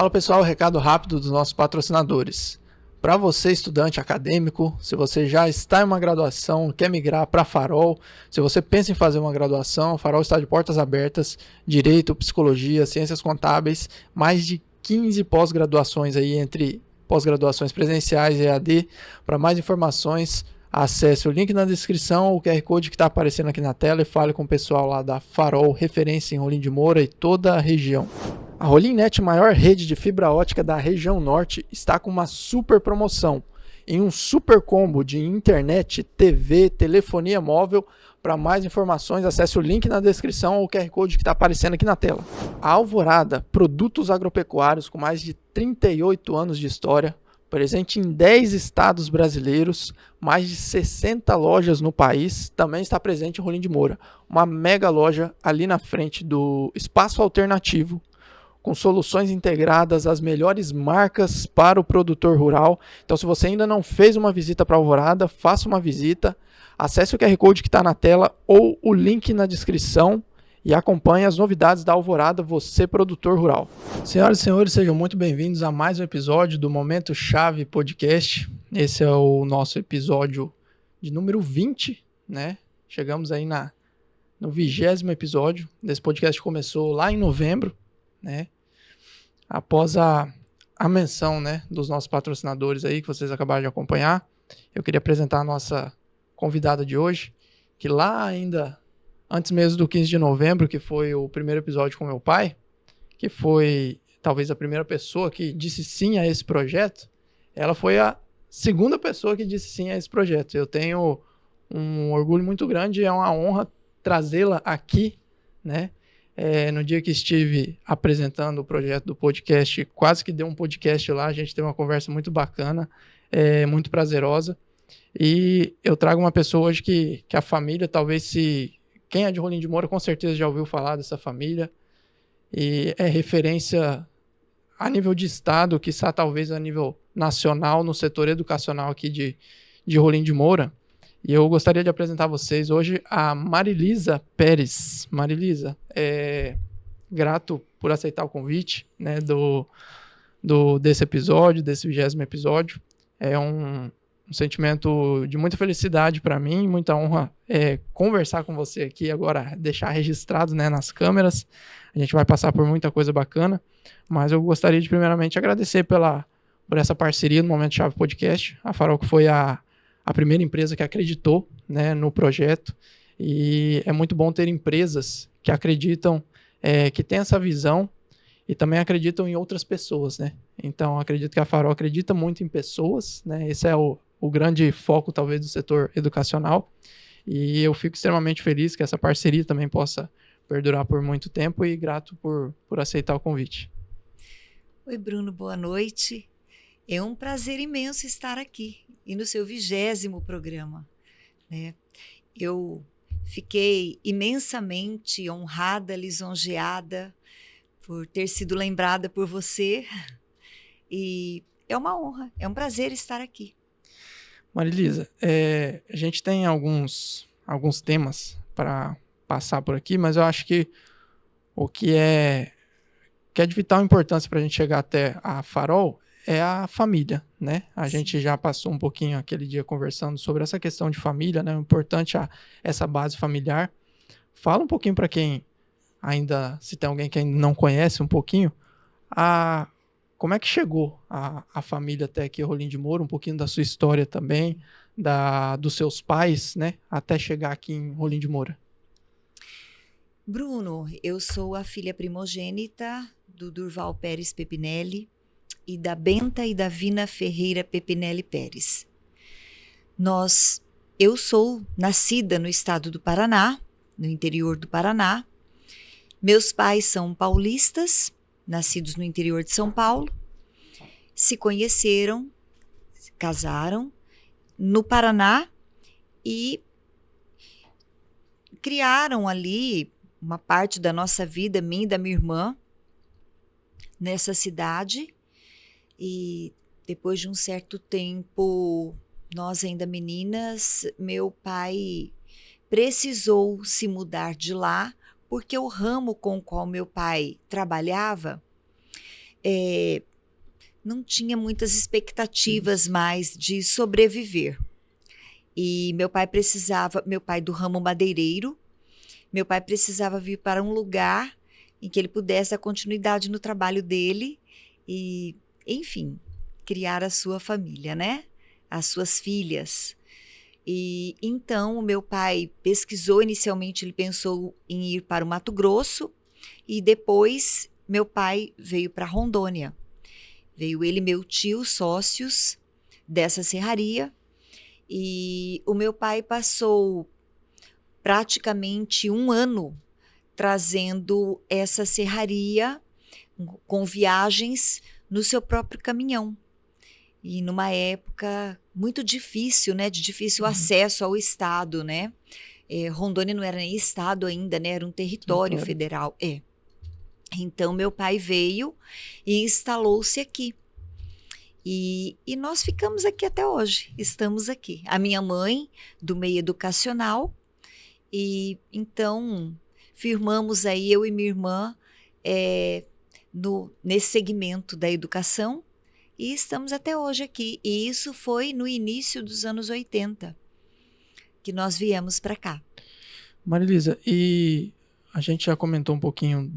Fala pessoal, recado rápido dos nossos patrocinadores. Para você, estudante acadêmico, se você já está em uma graduação, quer migrar para a Farol, se você pensa em fazer uma graduação, a Farol está de portas abertas, Direito, Psicologia, Ciências Contábeis, mais de 15 pós-graduações aí entre pós-graduações presenciais e EAD. Para mais informações, acesse o link na descrição, o QR Code que está aparecendo aqui na tela e fale com o pessoal lá da Farol, referência em Rolim de Moura e toda a região. A Rolimnet, maior rede de fibra ótica da região norte, está com uma super promoção. Em um super combo de internet, TV, telefonia móvel. Para mais informações, acesse o link na descrição ou o QR Code que está aparecendo aqui na tela. A Alvorada, produtos agropecuários com mais de 38 anos de história, presente em 10 estados brasileiros, mais de 60 lojas no país, também está presente em Rolim de Moura. Uma mega loja ali na frente do Espaço Alternativo, com soluções integradas, as melhores marcas para o produtor rural. Então, se você ainda não fez uma visita para a Alvorada, faça uma visita, acesse o QR Code que está na tela ou o link na descrição e acompanhe as novidades da Alvorada, você produtor rural. Senhoras e senhores, sejam muito bem-vindos a mais um episódio do Momento Chave Podcast. Esse é o nosso episódio de número 20, né? Chegamos aí no 20º episódio. Esse podcast começou lá em novembro, né? Após a menção, né, dos nossos patrocinadores aí que vocês acabaram de acompanhar, eu queria apresentar a nossa convidada de hoje, que lá ainda antes mesmo do 15 de novembro, que foi o primeiro episódio com meu pai, que foi talvez a primeira pessoa que disse sim a esse projeto, ela foi a segunda pessoa que disse sim a esse projeto. Eu tenho um orgulho muito grande, é uma honra trazê-la aqui, né? No dia que estive apresentando o projeto do podcast, quase que deu um podcast lá, a gente teve uma conversa muito bacana, muito prazerosa, e eu trago uma pessoa hoje que a família, talvez quem é de Rolim de Moura com certeza já ouviu falar dessa família, e é referência a nível de estado, quiçá talvez a nível nacional, no setor educacional aqui de Rolim de Moura. E eu gostaria de apresentar a vocês hoje a Marilisa Pérez. Marilisa, grato por aceitar o convite, né, desse episódio, desse 20º episódio. É um sentimento de muita felicidade para mim, muita honra conversar com você aqui agora, deixar registrado, né, nas câmeras. A gente vai passar por muita coisa bacana, mas eu gostaria de primeiramente agradecer por essa parceria no Momento Chave Podcast. A Farol que foi a primeira empresa que acreditou, né, no projeto, e é muito bom ter empresas que acreditam, que têm essa visão e também acreditam em outras pessoas, né? Então, acredito que a Farol acredita muito em pessoas, né? Esse é o grande foco, talvez, do setor educacional, e eu fico extremamente feliz que essa parceria também possa perdurar por muito tempo e grato por aceitar o convite. Oi, Bruno, boa noite. É um prazer imenso estar aqui e no seu 20º programa, né? Eu fiquei imensamente honrada, lisonjeada por ter sido lembrada por você, e é uma honra, é um prazer estar aqui. Marilisa, a gente tem alguns temas para passar por aqui, mas eu acho que o que é de vital importância para a gente chegar até a Farol é a família, né? A gente já passou um pouquinho aquele dia conversando sobre essa questão de família, né? O importante é essa base familiar. Fala um pouquinho para quem ainda, se tem alguém que ainda não conhece um pouquinho, como é que chegou a família até aqui, Rolim de Moura, um pouquinho da sua história também, dos seus pais, né? Até chegar aqui em Rolim de Moura. Bruno, eu sou a filha primogênita do Durval Pérez Pepinelli e da Benta e da Vina Ferreira Pepinelli Pérez. Eu sou nascida no estado do Paraná, no interior do Paraná. Meus pais são paulistas, nascidos no interior de São Paulo. Se conheceram, se casaram no Paraná e criaram ali uma parte da nossa vida, minha e da minha irmã, nessa cidade. E depois de um certo tempo, nós ainda meninas, meu pai precisou se mudar de lá, porque o ramo com o qual meu pai trabalhava não tinha muitas expectativas mais de sobreviver. E meu pai do ramo madeireiro, meu pai precisava vir para um lugar em que ele pudesse dar continuidade no trabalho dele e, enfim, criar a sua família, né? As suas filhas. E então o meu pai pesquisou, inicialmente ele pensou em ir para o Mato Grosso e depois meu pai veio para Rondônia. Veio ele e meu tio, sócios dessa serraria, e o meu pai passou praticamente um ano trazendo essa serraria com viagens no seu próprio caminhão. E numa época muito difícil, né, de difícil acesso ao estado, né? Rondônia não era nem estado ainda, né? Era um território federal. Então meu pai veio e instalou-se aqui. E nós ficamos aqui até hoje, estamos aqui. A minha mãe, do meio educacional, e então firmamos aí, eu e minha irmã, nesse segmento da educação, e estamos até hoje aqui. E isso foi no início dos anos 80, que nós viemos para cá. Marilisa, e a gente já comentou um pouquinho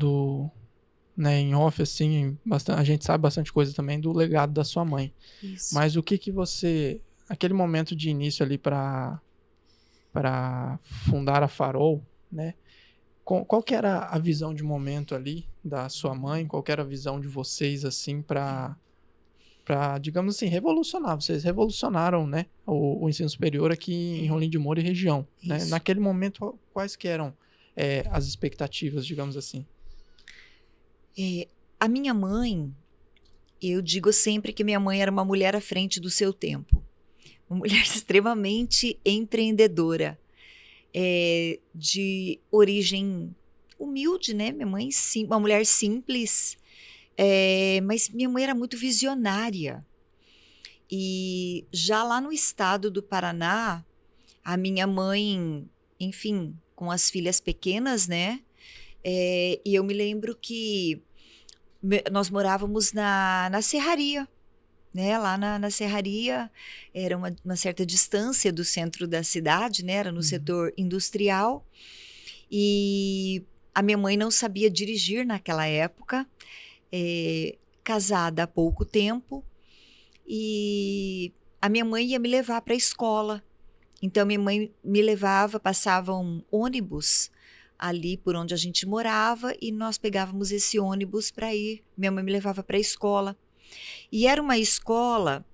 né, em off, assim, a gente sabe bastante coisa também do legado da sua mãe. Isso. Mas o que você, aquele momento de início ali para fundar a Farol, né? Qual que era a visão de momento ali da sua mãe? Qual que era a visão de vocês, assim, para digamos assim, revolucionar? Vocês revolucionaram, né, o ensino superior aqui em Rolim de Moura e região, né? Naquele momento, quais que eram as expectativas, digamos assim? A minha mãe, eu digo sempre que minha mãe era uma mulher à frente do seu tempo. Uma mulher extremamente empreendedora, de origem humilde, né? Minha mãe, sim, uma mulher simples, mas minha mãe era muito visionária. E já lá no estado do Paraná, a minha mãe, enfim, com as filhas pequenas, né? E eu me lembro que nós morávamos na serraria, né? Lá na serraria, era uma certa distância do centro da cidade, né? Era no setor industrial, e a minha mãe não sabia dirigir naquela época, casada há pouco tempo, e a minha mãe ia me levar para a escola. Então minha mãe me levava, passava um ônibus ali por onde a gente morava, e nós pegávamos esse ônibus para ir. Minha mãe me levava para a escola. E era uma escola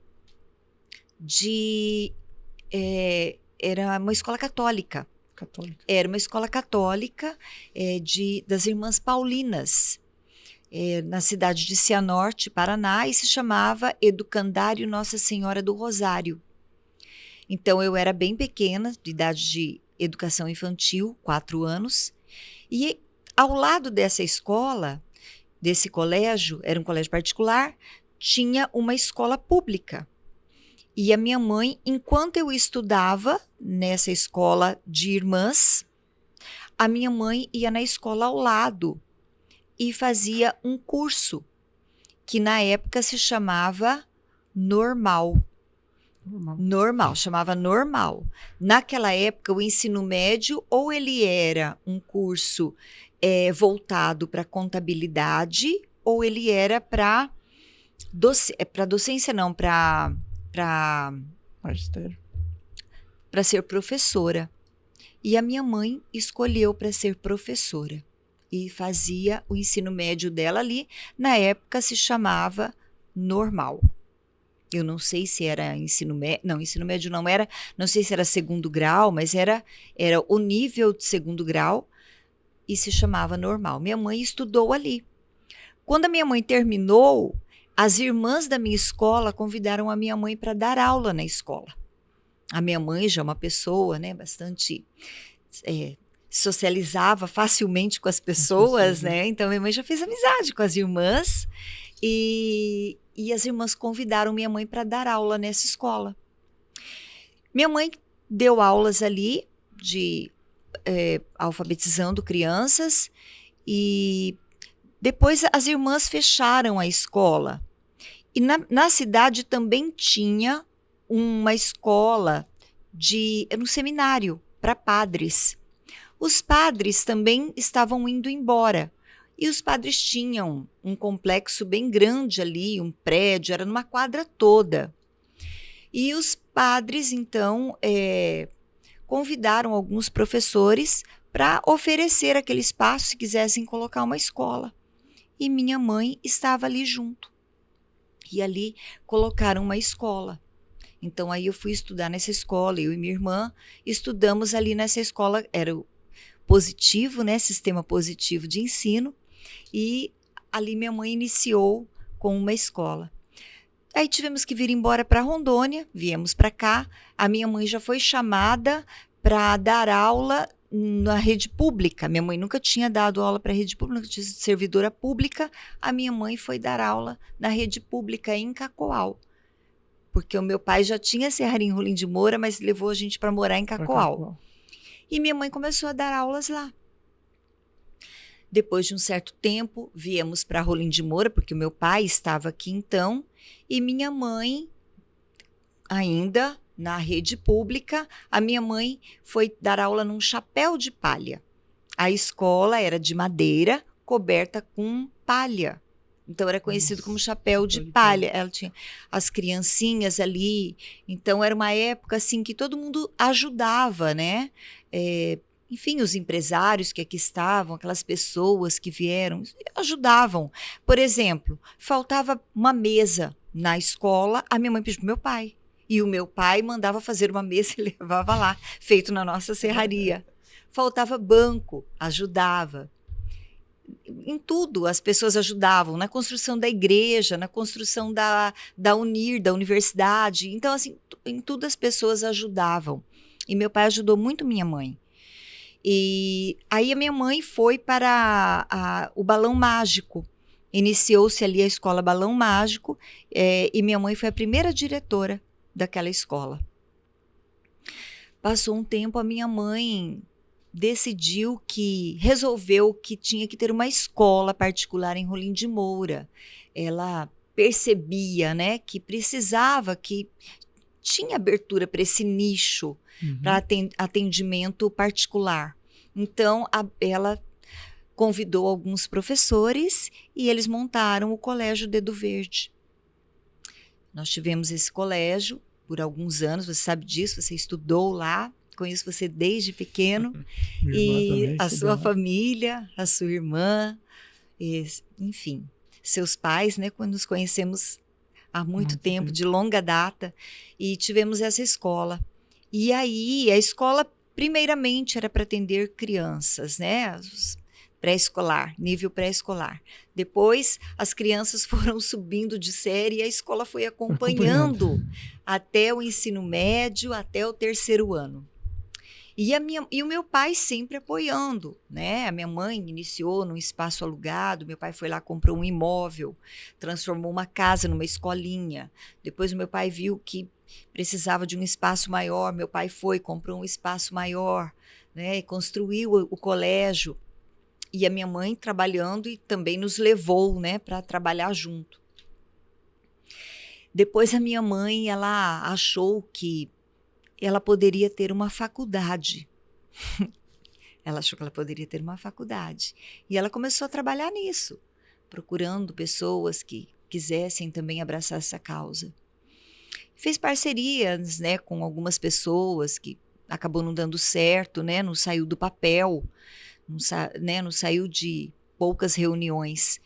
era uma escola católica. Era uma escola católica das Irmãs Paulinas, na cidade de Cianorte, Paraná, e se chamava Educandário Nossa Senhora do Rosário. Então eu era bem pequena, de idade de educação infantil, 4 anos, e ao lado dessa escola, desse colégio, era um colégio particular, tinha uma escola pública. E a minha mãe, enquanto eu estudava nessa escola de irmãs, a minha mãe ia na escola ao lado e fazia um curso que na época se chamava Normal, chamava Normal. Naquela época, o ensino médio, ou ele era um curso voltado para contabilidade, ou ele era para docência, não, para magistério, para ser professora. E a minha mãe escolheu para ser professora e fazia o ensino médio dela ali. Na época se chamava Normal. Eu não sei se era ensino médio, não, ensino médio não era, não sei se era segundo grau, mas era o nível de segundo grau e se chamava Normal. Minha mãe estudou ali. Quando a minha mãe terminou, as irmãs da minha escola convidaram a minha mãe para dar aula na escola. A minha mãe já é uma pessoa, né, bastante socializava facilmente com as pessoas, né? Então minha mãe já fez amizade com as irmãs e as irmãs convidaram minha mãe para dar aula nessa escola. Minha mãe deu aulas ali de alfabetizando crianças, e Depois as irmãs fecharam a escola. E na cidade também tinha uma escola era um seminário para padres. Os padres também estavam indo embora. E os padres tinham um complexo bem grande ali, um prédio, era numa quadra toda. E os padres, então, convidaram alguns professores para oferecer aquele espaço se quisessem colocar uma escola. E minha mãe estava ali junto. E ali colocaram uma escola. Então, aí eu fui estudar nessa escola, eu e minha irmã estudamos ali nessa escola, era o positivo, né, sistema positivo de ensino, e ali minha mãe iniciou com uma escola. Aí tivemos que vir embora para Rondônia, viemos para cá, a minha mãe já foi chamada para dar aula na rede pública. Minha mãe nunca tinha dado aula para a rede pública, nunca tinha sido servidora pública. A minha mãe foi dar aula na rede pública em Cacoal, porque o meu pai já tinha Serraria em Rolim de Moura, mas levou a gente para morar em Cacoal. E minha mãe começou a dar aulas lá. Depois de um certo tempo, viemos para Rolim de Moura, porque o meu pai estava aqui então, e minha mãe, ainda na rede pública, a minha mãe foi dar aula num chapéu de palha. A escola era de madeira, coberta com palha. Então, era conhecido como chapéu de palha. Ela tinha as criancinhas ali. Então, era uma época assim que todo mundo ajudava, né? Enfim, os empresários que aqui estavam, aquelas pessoas que vieram, ajudavam. Por exemplo, faltava uma mesa na escola, a minha mãe pediu para o meu pai. E o meu pai mandava fazer uma mesa e levava lá, feito na nossa serraria. Faltava banco, ajudava. Em tudo as pessoas ajudavam, na construção da igreja, na construção da Unir, da universidade. Então, assim, em tudo as pessoas ajudavam. E meu pai ajudou muito minha mãe. E aí a minha mãe foi para o Balão Mágico. Iniciou-se ali a escola Balão Mágico, e minha mãe foi a primeira diretora daquela escola. Passou um tempo, a minha mãe resolveu que tinha que ter uma escola particular em Rolim de Moura. Ela percebia, né, que precisava, que tinha abertura para esse nicho, para atendimento particular. Então, ela convidou alguns professores e eles montaram o Colégio Dedo Verde. Nós tivemos esse colégio por alguns anos, você sabe disso, você estudou lá. Conheço você desde pequeno, e a sua família, a sua irmã, enfim, seus pais, né, quando nos conhecemos há muito tempo, de longa data, e tivemos essa escola. E aí, a escola, primeiramente, era para atender crianças, né, pré-escolar, nível pré-escolar. Depois, as crianças foram subindo de série e a escola foi acompanhando até o ensino médio, até o 3º ano. E o meu pai sempre apoiando, né? A minha mãe iniciou num espaço alugado, meu pai foi lá, comprou um imóvel, transformou uma casa numa escolinha. Depois o meu pai viu que precisava de um espaço maior, meu pai foi, comprou um espaço maior, né? E construiu o colégio. E a minha mãe trabalhando e também nos levou, né, para trabalhar junto. Depois a minha mãe, ela achou que ela poderia ter uma faculdade. Ela achou que ela poderia ter uma faculdade. E ela começou a trabalhar nisso, procurando pessoas que quisessem também abraçar essa causa. Fez parcerias, né, com algumas pessoas que acabou não dando certo, né, não saiu do papel, não saiu de poucas reuniões.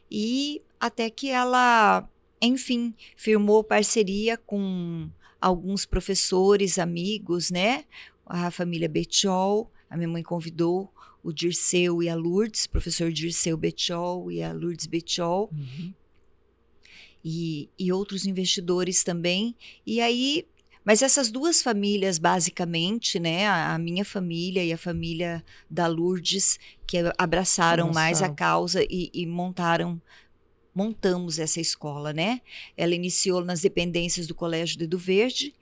E até que ela, enfim, firmou parceria com alguns professores, amigos, né? A família Betchol, a minha mãe convidou o Dirceu e a Lourdes, professor Dirceu Betchol e a Lourdes Betchol, e outros investidores também. E aí, mas essas duas famílias, basicamente, né? A minha família e a família da Lourdes, que abraçaram mais a causa e montamos essa escola, né? Ela iniciou nas dependências do Colégio Dedo Verde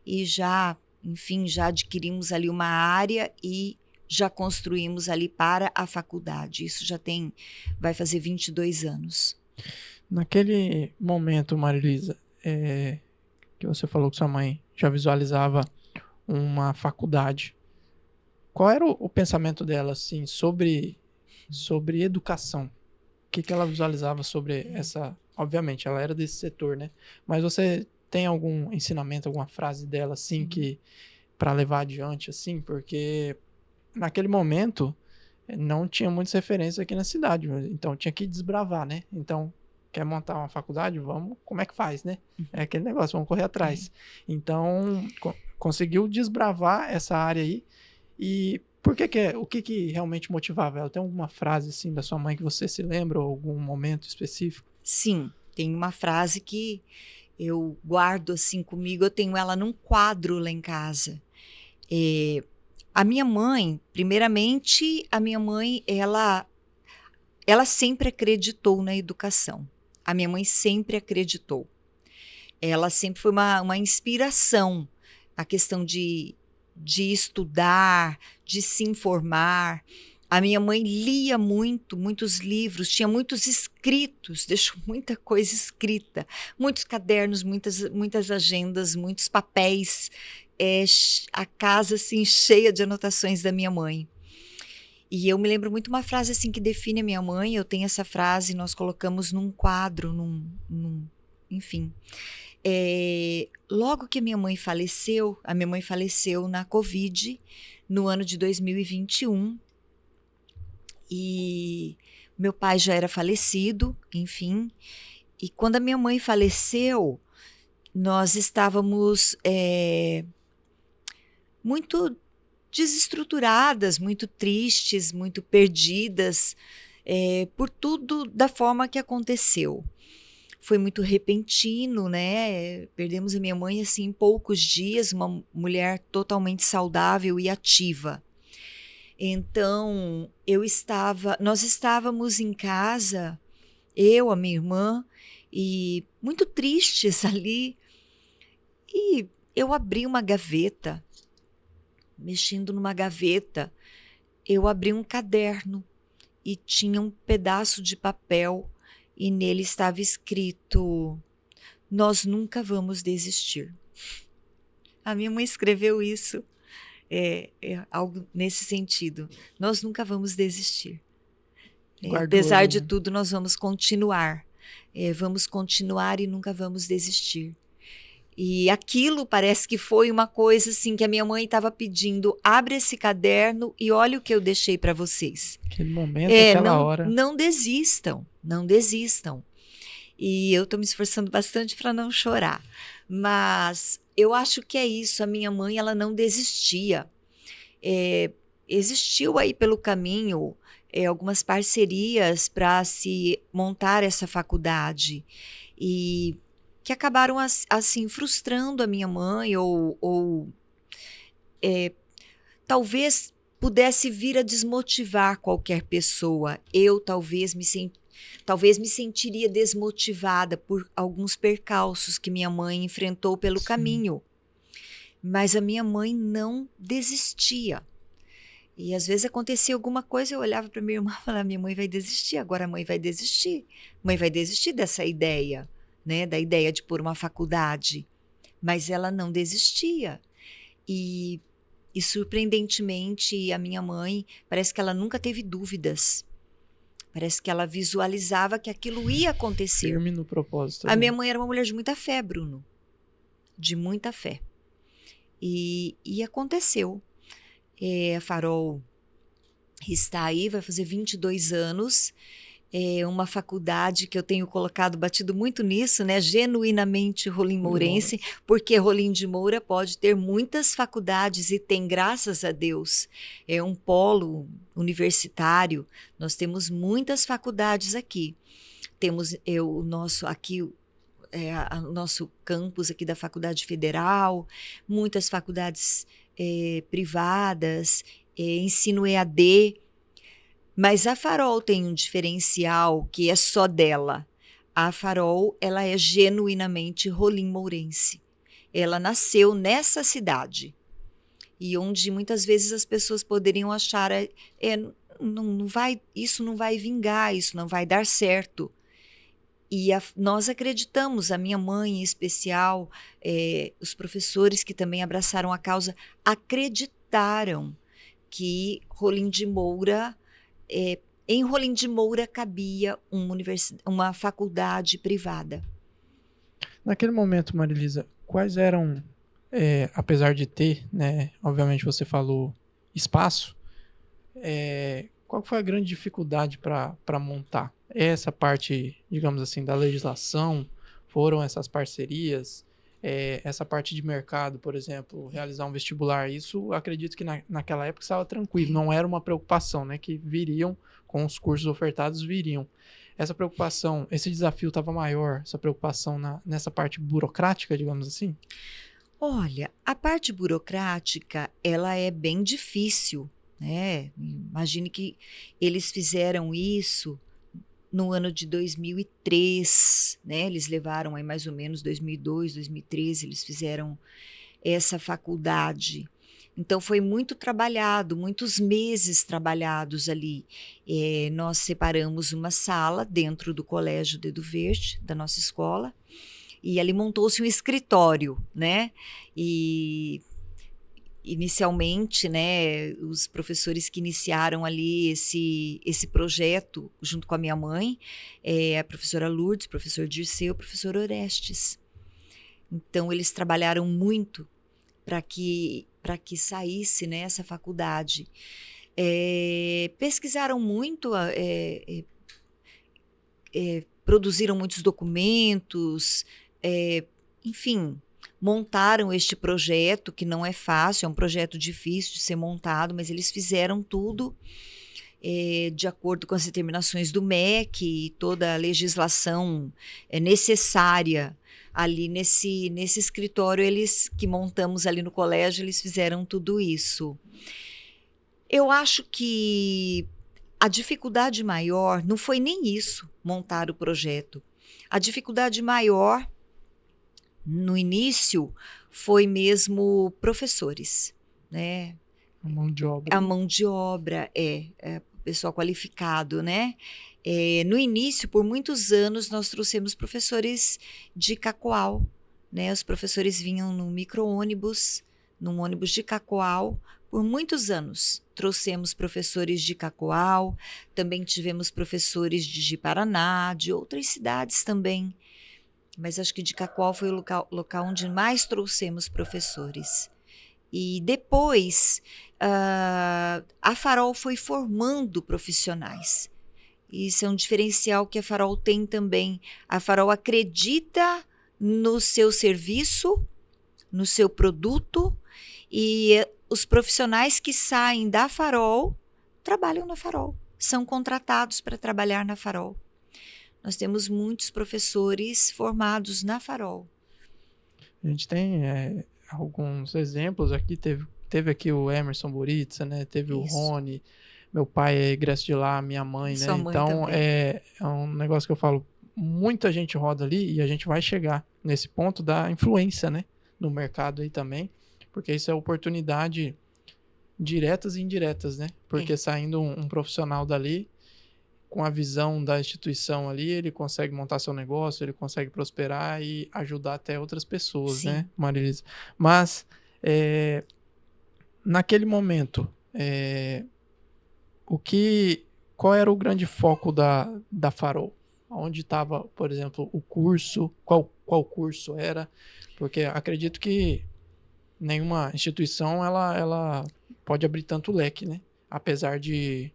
e já, enfim, já adquirimos ali uma área e já construímos ali para a faculdade. Isso vai fazer 22 anos. Naquele momento, Marilisa, que você falou que sua mãe já visualizava uma faculdade, qual era o pensamento dela, assim, sobre educação? O que ela visualizava sobre essa... Obviamente, ela era desse setor, né? Mas você tem algum ensinamento, alguma frase dela, assim, que para levar adiante, assim? Porque naquele momento não tinha muitas referências aqui na cidade, então tinha que desbravar, né? Então, quer montar uma faculdade? Vamos, como é que faz, né? É aquele negócio, vamos correr atrás. Então, conseguiu desbravar essa área aí. E o que realmente motivava ela? Tem alguma frase, assim, da sua mãe que você se lembra, ou algum momento específico? Sim, tem uma frase que eu guardo assim comigo, eu tenho ela num quadro lá em casa. A minha mãe, primeiramente, ela sempre acreditou na educação. A minha mãe sempre acreditou. Ela sempre foi uma inspiração na questão de estudar, de se informar. A minha mãe lia muitos livros, tinha muitos escritos, deixou muita coisa escrita, muitos cadernos, muitas agendas, muitos papéis, a casa assim cheia de anotações da minha mãe. E eu me lembro muito uma frase assim que define a minha mãe. Eu tenho essa frase, nós colocamos num quadro, enfim. Logo que a minha mãe faleceu na Covid, no ano de 2021. E meu pai já era falecido, enfim. E quando a minha mãe faleceu, nós estávamos muito desestruturadas, muito tristes, muito perdidas, por tudo da forma que aconteceu. Foi muito repentino, né? Perdemos a minha mãe assim em poucos dias, uma mulher totalmente saudável e ativa. Então, nós estávamos em casa, eu, a minha irmã, e muito tristes ali. E eu abri uma gaveta, mexendo numa gaveta, eu abri um caderno e tinha um pedaço de papel e nele estava escrito: "Nós nunca vamos desistir". A minha mãe escreveu isso. Algo nesse sentido. Nós nunca vamos desistir. Apesar de tudo, nós vamos continuar. Vamos continuar e nunca vamos desistir. E aquilo parece que foi uma coisa assim que a minha mãe estava pedindo: abre esse caderno e olha o que eu deixei para vocês. Aquele momento, aquela hora. Não desistam, não desistam. E eu estou me esforçando bastante para não chorar. Mas eu acho que é isso. A minha mãe, ela não desistia. Existiu aí pelo caminho algumas parcerias para se montar essa faculdade e que acabaram assim frustrando a minha mãe ou talvez pudesse vir a desmotivar qualquer pessoa. Eu talvez me sentiria desmotivada por alguns percalços que minha mãe enfrentou pelo caminho. Mas a minha mãe não desistia. E às vezes acontecia alguma coisa, eu olhava para minha irmã e falava: minha mãe vai desistir, agora a mãe vai desistir. Mãe vai desistir dessa ideia, né? Da ideia de pôr uma faculdade. Mas ela não desistia. E surpreendentemente, a minha mãe, parece que ela nunca teve dúvidas. Parece que ela visualizava que aquilo ia acontecer. Firme no propósito. A minha mãe era uma mulher de muita fé, Bruno. De muita fé. E aconteceu. A Farol está aí, vai fazer 22 anos. É uma faculdade que eu tenho batido muito nisso, né? Genuinamente rolim-mourense, porque Rolim de Moura pode ter muitas faculdades e tem, graças a Deus, um polo universitário. Nós temos muitas faculdades aqui. Temos o nosso campus aqui da Faculdade Federal, muitas faculdades privadas, ensino EAD. Mas a Farol tem um diferencial que é só dela. A Farol, ela é genuinamente rolim-mourense. Ela nasceu nessa cidade. e onde muitas vezes as pessoas poderiam achar isso não vai vingar, isso não vai dar certo. E nós acreditamos, a minha mãe em especial, os professores que também abraçaram a causa, acreditaram que Rolim de Moura, em Rolim de Moura cabia uma faculdade privada. Naquele momento, Marilisa, quais eram, apesar de ter, né, obviamente você falou espaço, qual foi a grande dificuldade para montar? Essa parte, digamos assim, da legislação, foram essas parcerias, essa parte de mercado, por exemplo, realizar um vestibular, isso acredito que naquela época estava tranquilo, não era uma preocupação, né, que viriam, com os cursos ofertados, viriam. Essa preocupação, esse desafio estava maior, essa preocupação nessa parte burocrática, digamos assim? Olha, a parte burocrática, ela é bem difícil, né? Imagine que eles fizeram isso no ano de 2003, né? Eles levaram aí mais ou menos 2002, 2013, eles fizeram essa faculdade. Então foi muito trabalhado, muitos meses trabalhados ali. Nós separamos uma sala dentro do Colégio Dedo Verde, da nossa escola, e ali montou-se um escritório, né? E inicialmente, né, os professores que iniciaram ali esse projeto, junto com a minha mãe, a professora Lourdes, o professor Dirceu, o professor Orestes. Então, eles trabalharam muito para que saísse, né, essa faculdade. Pesquisaram muito, produziram muitos documentos, enfim, montaram este projeto, que não é fácil, é um projeto difícil de ser montado, mas eles fizeram tudo de acordo com as determinações do MEC e toda a legislação necessária ali nesse escritório, eles que montamos ali no colégio, eles fizeram tudo isso. Eu acho que a dificuldade maior não foi nem isso, montar o projeto. A dificuldade maior, no início, foi mesmo professores, né? A mão de obra. A mão de obra, pessoal qualificado, né? No início, por muitos anos, nós trouxemos professores de Cacoal, né? Os professores vinham no micro-ônibus, num ônibus de Cacoal, por muitos anos. Trouxemos professores de Cacoal, também tivemos professores de Ji-Paraná, de outras cidades também. Mas acho que de Cacoal foi o local onde mais trouxemos professores. E depois, a Farol foi formando profissionais. Isso é um diferencial que a Farol tem também. A Farol acredita no seu serviço, no seu produto, e os profissionais que saem da Farol trabalham na Farol, são contratados para trabalhar na Farol. Nós temos muitos professores formados na Farol. A gente tem alguns exemplos aqui, teve aqui o Emerson Buritza, né? Teve Isso. o Rony, meu pai é egresso de lá, minha mãe, Sua né? mãe Então também. é um negócio que eu falo, muita gente roda ali e a gente vai chegar nesse ponto da influência, né? No mercado aí também, porque isso é oportunidade diretas e indiretas, né? Porque saindo um profissional dali, com a visão da instituição ali, ele consegue montar seu negócio, ele consegue prosperar e ajudar até outras pessoas, Sim. né, Marilisa? Mas, naquele momento, qual era o grande foco da Farol? Onde estava, por exemplo, o curso? Qual curso era? Porque acredito que nenhuma instituição ela pode abrir tanto leque, né? Apesar de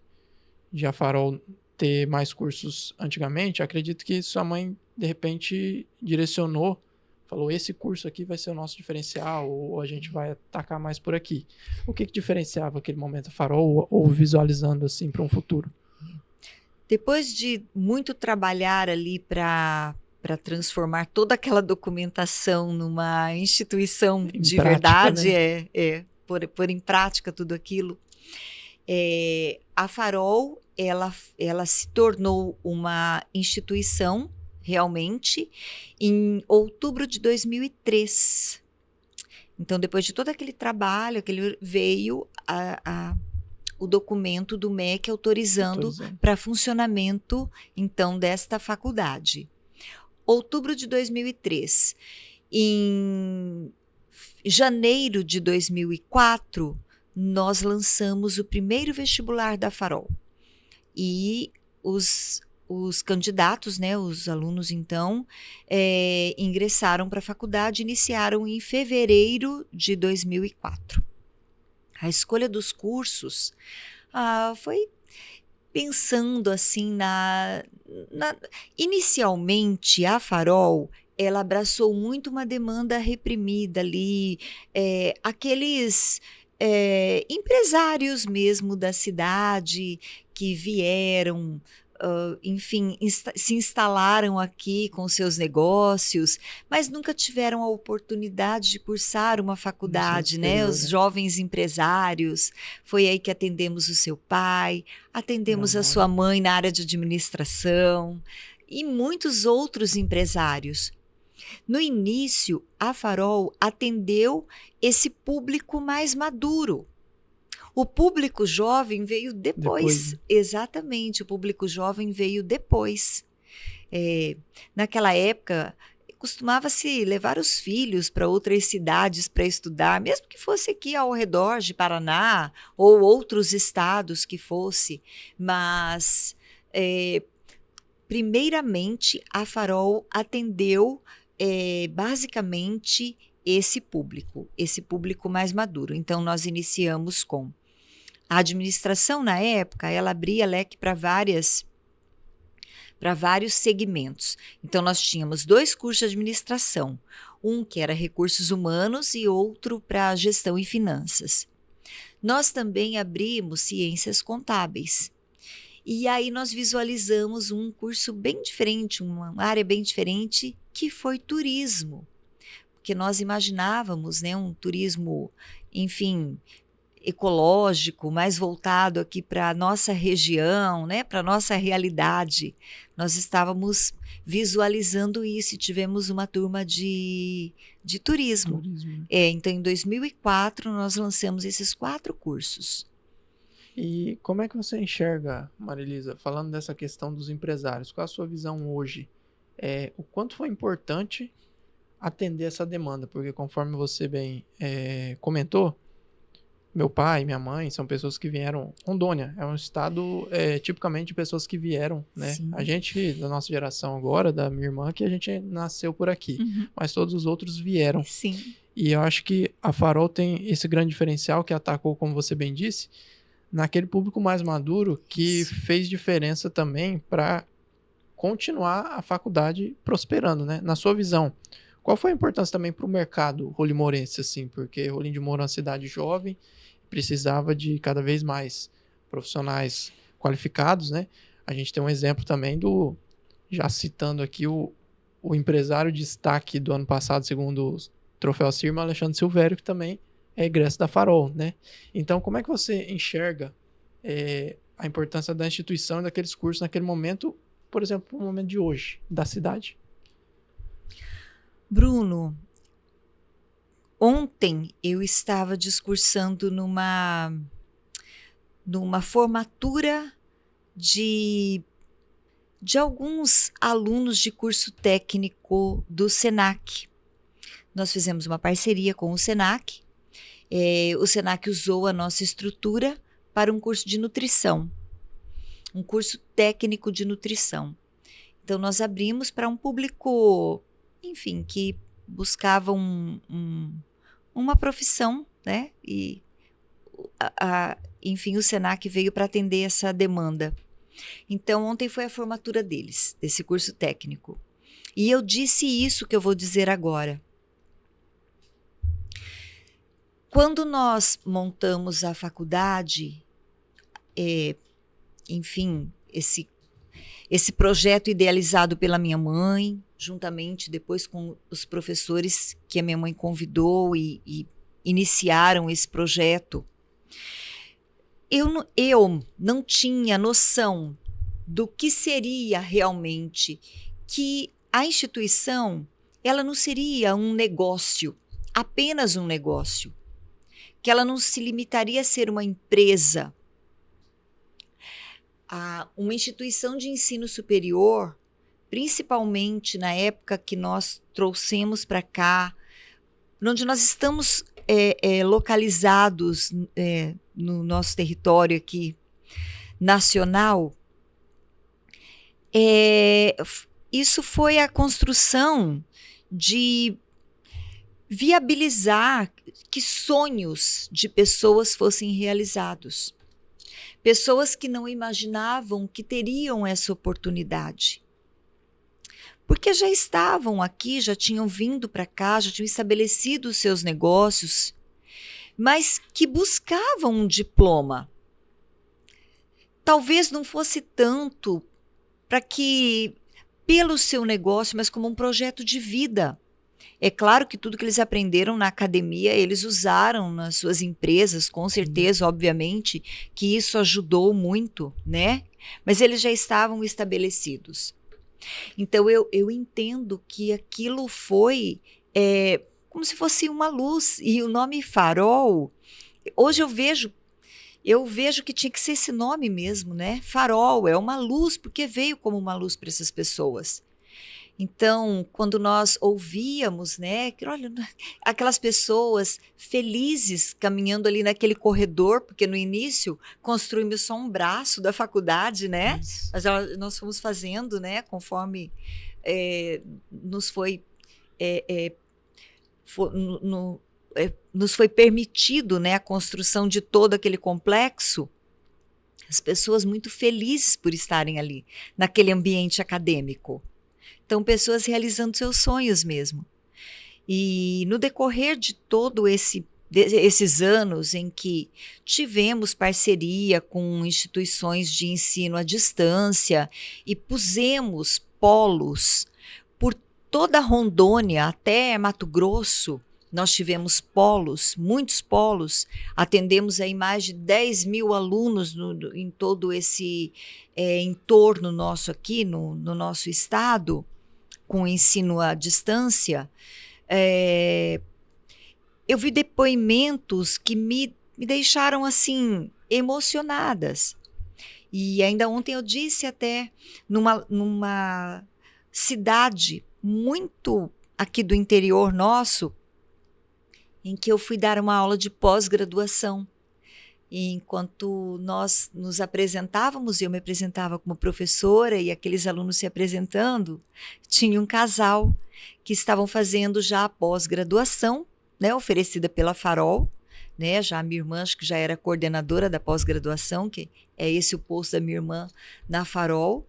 a Farol ter mais cursos antigamente, acredito que sua mãe, de repente, direcionou, falou, esse curso aqui vai ser o nosso diferencial, ou a gente vai atacar mais por aqui. O que diferenciava aquele momento a Farol, ou visualizando assim para um futuro? Depois de muito trabalhar ali para transformar toda aquela documentação numa instituição de prática, verdade, né? pôr em prática tudo aquilo, a Farol, ela se tornou uma instituição, realmente, em outubro de 2003. Então, depois de todo aquele trabalho, veio o documento do MEC autorizando para funcionamento, então, desta faculdade. Outubro de 2003. Em janeiro de 2004, nós lançamos o primeiro vestibular da Farol. E os candidatos, né, os alunos, então, ingressaram para a faculdade, iniciaram em fevereiro de 2004. A escolha dos cursos foi pensando assim inicialmente a Farol, ela abraçou muito uma demanda reprimida ali, aqueles empresários mesmo da cidade que vieram, enfim, se instalaram aqui com seus negócios, mas nunca tiveram a oportunidade de cursar uma faculdade, né? Os jovens empresários. Foi aí que atendemos o seu pai, atendemos a sua mãe na área de administração e muitos outros empresários. No início, a Farol atendeu esse público mais maduro. O público jovem veio depois. Exatamente, o público jovem veio depois. Naquela época, costumava-se levar os filhos para outras cidades para estudar, mesmo que fosse aqui ao redor de Paraná ou outros estados que fosse. Mas, primeiramente, a Farol atendeu basicamente esse público mais maduro. Então, nós iniciamos com a administração. Na época, ela abria leque para vários segmentos. Então, nós tínhamos 2 cursos de administração, um que era recursos humanos e outro para gestão e finanças. Nós também abrimos ciências contábeis. E aí nós visualizamos um curso bem diferente, uma área bem diferente, que foi turismo. Porque nós imaginávamos, né, um turismo, enfim, ecológico, mais voltado aqui para a nossa região, né, para a nossa realidade. Nós estávamos visualizando isso e tivemos uma turma de turismo. Então, em 2004, nós lançamos esses 4 cursos. E como é que você enxerga, Marilisa, falando dessa questão dos empresários, qual a sua visão hoje? O quanto foi importante atender essa demanda? Porque conforme você bem comentou, meu pai, minha mãe são pessoas que vieram. Rondônia é um estado tipicamente de pessoas que vieram, né? Sim. A gente, da nossa geração agora, da minha irmã, que a gente nasceu por aqui, mas todos os outros vieram. Sim. E eu acho que a Farol tem esse grande diferencial que atacou, como você bem disse, naquele público mais maduro que fez diferença também para continuar a faculdade prosperando, né? Na sua visão, qual foi a importância também para o mercado rolim-mourense, assim? Porque Rolim de Moura é uma cidade jovem, precisava de cada vez mais profissionais qualificados, né? A gente tem um exemplo também já citando aqui o empresário de destaque do ano passado, segundo o Troféu Sirma, Alexandre Silvério, que também é egresso da Farol, né? Então, como é que você enxerga a importância da instituição e daqueles cursos naquele momento, por exemplo, no momento de hoje, da cidade? Bruno, ontem eu estava discursando numa formatura de alguns alunos de curso técnico do Senac. Nós fizemos uma parceria com o Senac. O Senac usou a nossa estrutura para um curso de nutrição, um curso técnico de nutrição. Então, nós abrimos para um público, enfim, que buscava uma profissão, né? E, enfim, o Senac veio para atender essa demanda. Então, ontem foi a formatura deles, desse curso técnico. E eu disse isso que eu vou dizer agora. Quando nós montamos a faculdade, enfim, esse projeto idealizado pela minha mãe, juntamente depois com os professores que a minha mãe convidou e iniciaram esse projeto, eu não tinha noção do que seria realmente, que a instituição ela não seria um negócio apenas um negócio, que ela não se limitaria a ser uma empresa. Uma instituição de ensino superior, principalmente na época que nós trouxemos para cá, onde nós estamos localizados no nosso território aqui nacional, isso foi a construção de viabilizar que sonhos de pessoas fossem realizados. Pessoas que não imaginavam que teriam essa oportunidade. Porque já estavam aqui, já tinham vindo para cá, já tinham estabelecido os seus negócios, mas que buscavam um diploma. Talvez não fosse tanto para que, pelo seu negócio, mas como um projeto de vida. É claro que tudo que eles aprenderam na academia, eles usaram nas suas empresas, com certeza, obviamente, que isso ajudou muito, né? Mas eles já estavam estabelecidos. Então, eu entendo que aquilo foi como se fosse uma luz. E o nome Farol, hoje eu vejo que tinha que ser esse nome mesmo, né? Farol, é uma luz, porque veio como uma luz para essas pessoas. Então, quando nós ouvíamos, né, que, olha, aquelas pessoas felizes caminhando ali naquele corredor, porque no início construímos só um braço da faculdade, né? Mas nós fomos fazendo, né, conforme nos foi permitido, né, a construção de todo aquele complexo. As pessoas muito felizes por estarem ali, naquele ambiente acadêmico. Então, pessoas realizando seus sonhos mesmo. E no decorrer de todo esses anos em que tivemos parceria com instituições de ensino à distância e pusemos polos por toda Rondônia até Mato Grosso, nós tivemos polos, muitos polos, atendemos aí mais de 10 mil alunos em todo esse entorno nosso aqui, no nosso estado, com ensino à distância. Eu vi depoimentos que me deixaram assim emocionadas. E ainda ontem eu disse até numa cidade muito aqui do interior nosso, em que eu fui dar uma aula de pós-graduação. E enquanto nós nos apresentávamos, eu me apresentava como professora e aqueles alunos se apresentando, tinha um casal que estavam fazendo já a pós-graduação, né, oferecida pela Farol, né, já a minha irmã, acho que já era coordenadora da pós-graduação, que é esse o posto da minha irmã na Farol.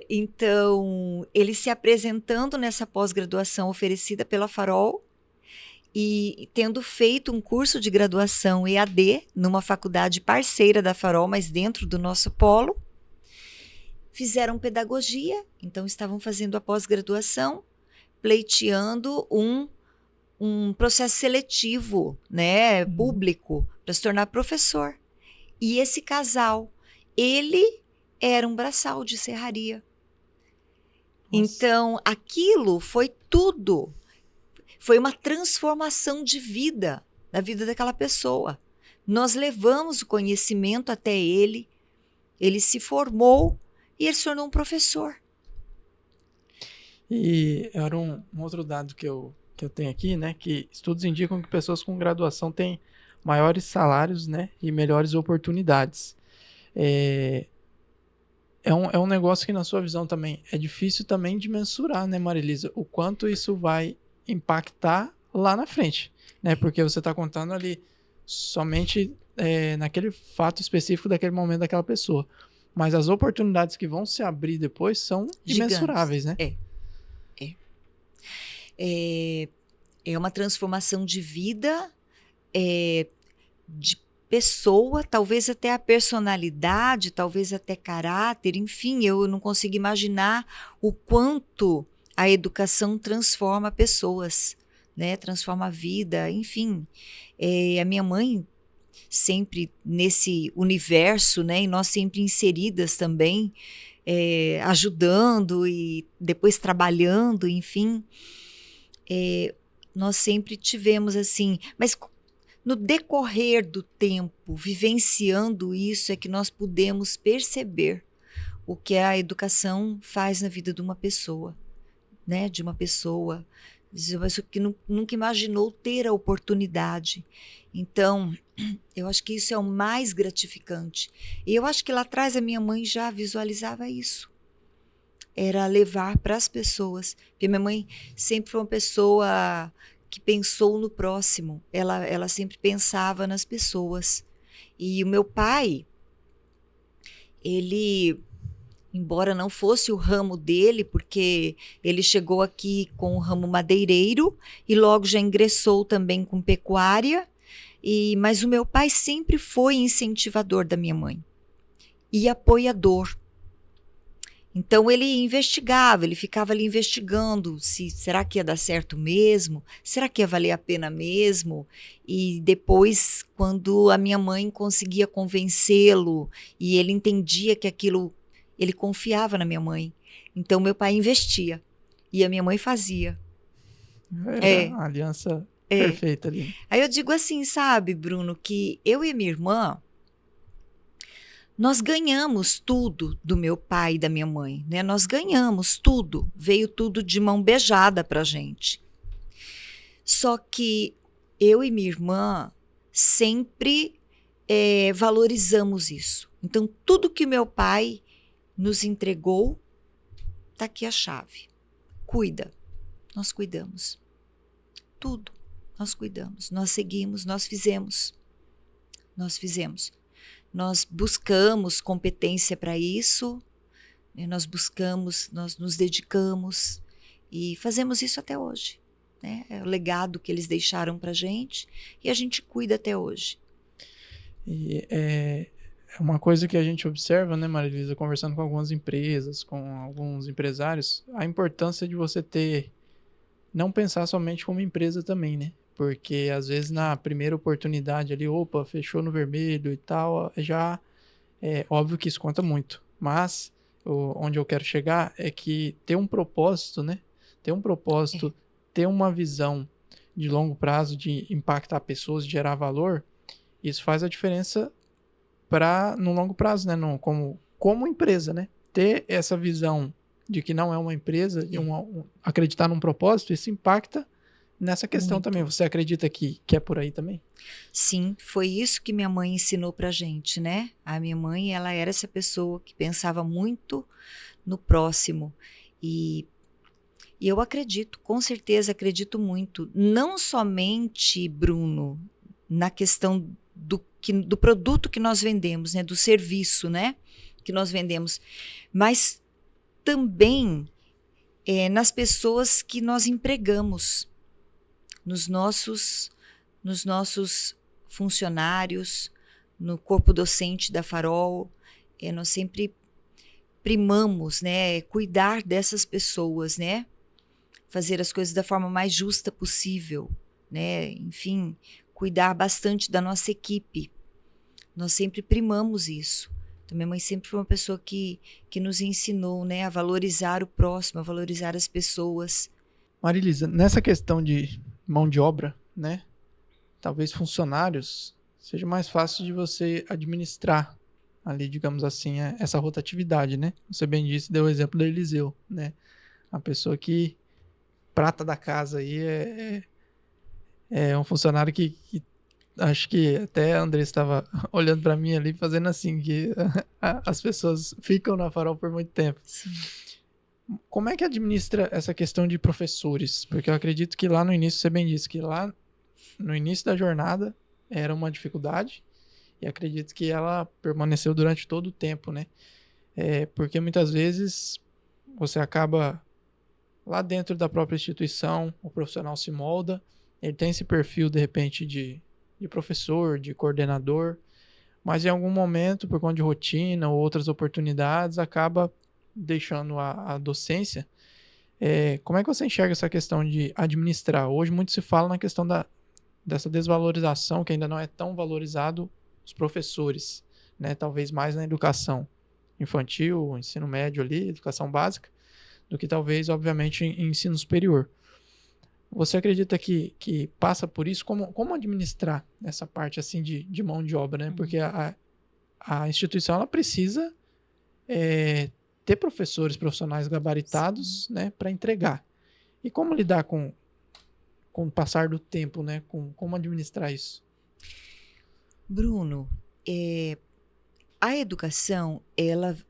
Então, eles se apresentando nessa pós-graduação oferecida pela Farol, e tendo feito um curso de graduação EAD numa faculdade parceira da Farol, mas dentro do nosso polo, fizeram pedagogia, então estavam fazendo a pós-graduação, pleiteando um processo seletivo, né, público, para se tornar professor. E esse casal, ele era um braçal de serraria. Nossa. Então, aquilo foi tudo. Foi uma transformação de vida, na vida daquela pessoa. Nós levamos o conhecimento até ele se formou e ele se tornou um professor. E era um outro dado que eu tenho aqui, né, que estudos indicam que pessoas com graduação têm maiores salários, né, e melhores oportunidades. É um negócio que, na sua visão, também é difícil também de mensurar, né, Marilisa, o quanto isso vai impactar lá na frente, né? Porque você está contando ali somente naquele fato específico daquele momento daquela pessoa. Mas as oportunidades que vão se abrir depois são imensuráveis, né? É uma transformação de vida, de pessoa, talvez até a personalidade, talvez até caráter, enfim, eu não consigo imaginar o quanto a educação transforma pessoas, né? Transforma a vida, enfim. A minha mãe sempre nesse universo, né? E nós sempre inseridas também, ajudando e depois trabalhando, enfim. nós sempre tivemos assim, mas no decorrer do tempo, vivenciando isso, é que nós pudemos perceber o que a educação faz na vida de uma pessoa, né? De uma pessoa que nunca imaginou ter a oportunidade. Então, eu acho que isso é o mais gratificante. E eu acho que lá atrás a minha mãe já visualizava isso. Era levar para as pessoas. Porque minha mãe sempre foi uma pessoa que pensou no próximo. Ela sempre pensava nas pessoas. E o meu pai, ele, embora não fosse o ramo dele, porque ele chegou aqui com o ramo madeireiro e logo já ingressou também com pecuária, mas o meu pai sempre foi incentivador da minha mãe e apoiador. Então ele investigava, ele ficava ali investigando se será que ia dar certo mesmo, será que ia valer a pena mesmo, e depois quando a minha mãe conseguia convencê-lo e ele entendia que aquilo, ele confiava na minha mãe, então meu pai investia e a minha mãe fazia. Era a aliança perfeita ali. Aí eu digo assim, sabe, Bruno, que eu e minha irmã, nós ganhamos tudo do meu pai e da minha mãe, né? Nós ganhamos tudo, veio tudo de mão beijada pra gente. Só que eu e minha irmã sempre valorizamos isso. Então, tudo que meu pai nos entregou, tá aqui a chave. Cuida. Nós cuidamos. Tudo. Nós cuidamos. Nós seguimos, nós fizemos. Nós fizemos. Nós buscamos competência para isso, né? Nós buscamos, nós nos dedicamos e fazemos isso até hoje, né? É o legado que eles deixaram para a gente e a gente cuida até hoje. E é uma coisa que a gente observa, né, Maria Elisa, conversando com algumas empresas, com alguns empresários, a importância de você não pensar somente como empresa também, né? Porque às vezes na primeira oportunidade ali, opa, fechou no vermelho e tal, já é óbvio que isso conta muito. Mas onde eu quero chegar é que ter um propósito, né? Ter um propósito, ter uma visão de longo prazo, de impactar pessoas, de gerar valor, isso faz a diferença no longo prazo, né? Como empresa, né? Ter essa visão de que não é uma empresa, de acreditar num propósito, isso impacta nessa questão muito. Também. Você acredita que é por aí também? Sim, foi isso que minha mãe ensinou pra gente, né? A minha mãe, ela era essa pessoa que pensava muito no próximo. E eu acredito, com certeza acredito muito. Não somente, Bruno, na questão do produto que nós vendemos, né? Do serviço, né? Que nós vendemos. Mas também nas pessoas que nós empregamos. Nos nossos funcionários, no corpo docente da Farol, nós sempre primamos, né, cuidar dessas pessoas, né, fazer as coisas da forma mais justa possível, né, enfim, cuidar bastante da nossa equipe. Nós sempre primamos isso. Então, minha mãe sempre foi uma pessoa que nos ensinou, né, a valorizar o próximo, a valorizar as pessoas. Maria Elisa, nessa questão de mão de obra, né? Talvez funcionários seja mais fácil de você administrar ali, digamos assim, essa rotatividade, né? Você bem disse, deu o exemplo do Eliseu, né? A pessoa que prata da casa aí é um funcionário que acho que até a André estava olhando para mim ali, fazendo assim, que as pessoas ficam na Farol por muito tempo. Sim. Como é que administra essa questão de professores? Porque eu acredito que lá no início, você bem disse, que lá no início da jornada era uma dificuldade e acredito que ela permaneceu durante todo o tempo, né? Porque muitas vezes você acaba lá dentro da própria instituição, o profissional se molda, ele tem esse perfil, de repente, de professor, de coordenador, mas em algum momento, por conta de rotina ou outras oportunidades, acaba deixando a docência. Como é que você enxerga essa questão de administrar? Hoje muito se fala na questão dessa desvalorização, que ainda não é tão valorizado os professores, né? Talvez mais na educação infantil, ensino médio ali, educação básica, do que talvez, obviamente, em ensino superior. Você acredita que passa por isso? Como administrar essa parte assim de mão de obra, né? Porque a instituição ela precisa ter professores profissionais gabaritados, né, para entregar. E como lidar com o passar do tempo, né? Como administrar isso? Bruno, a educação,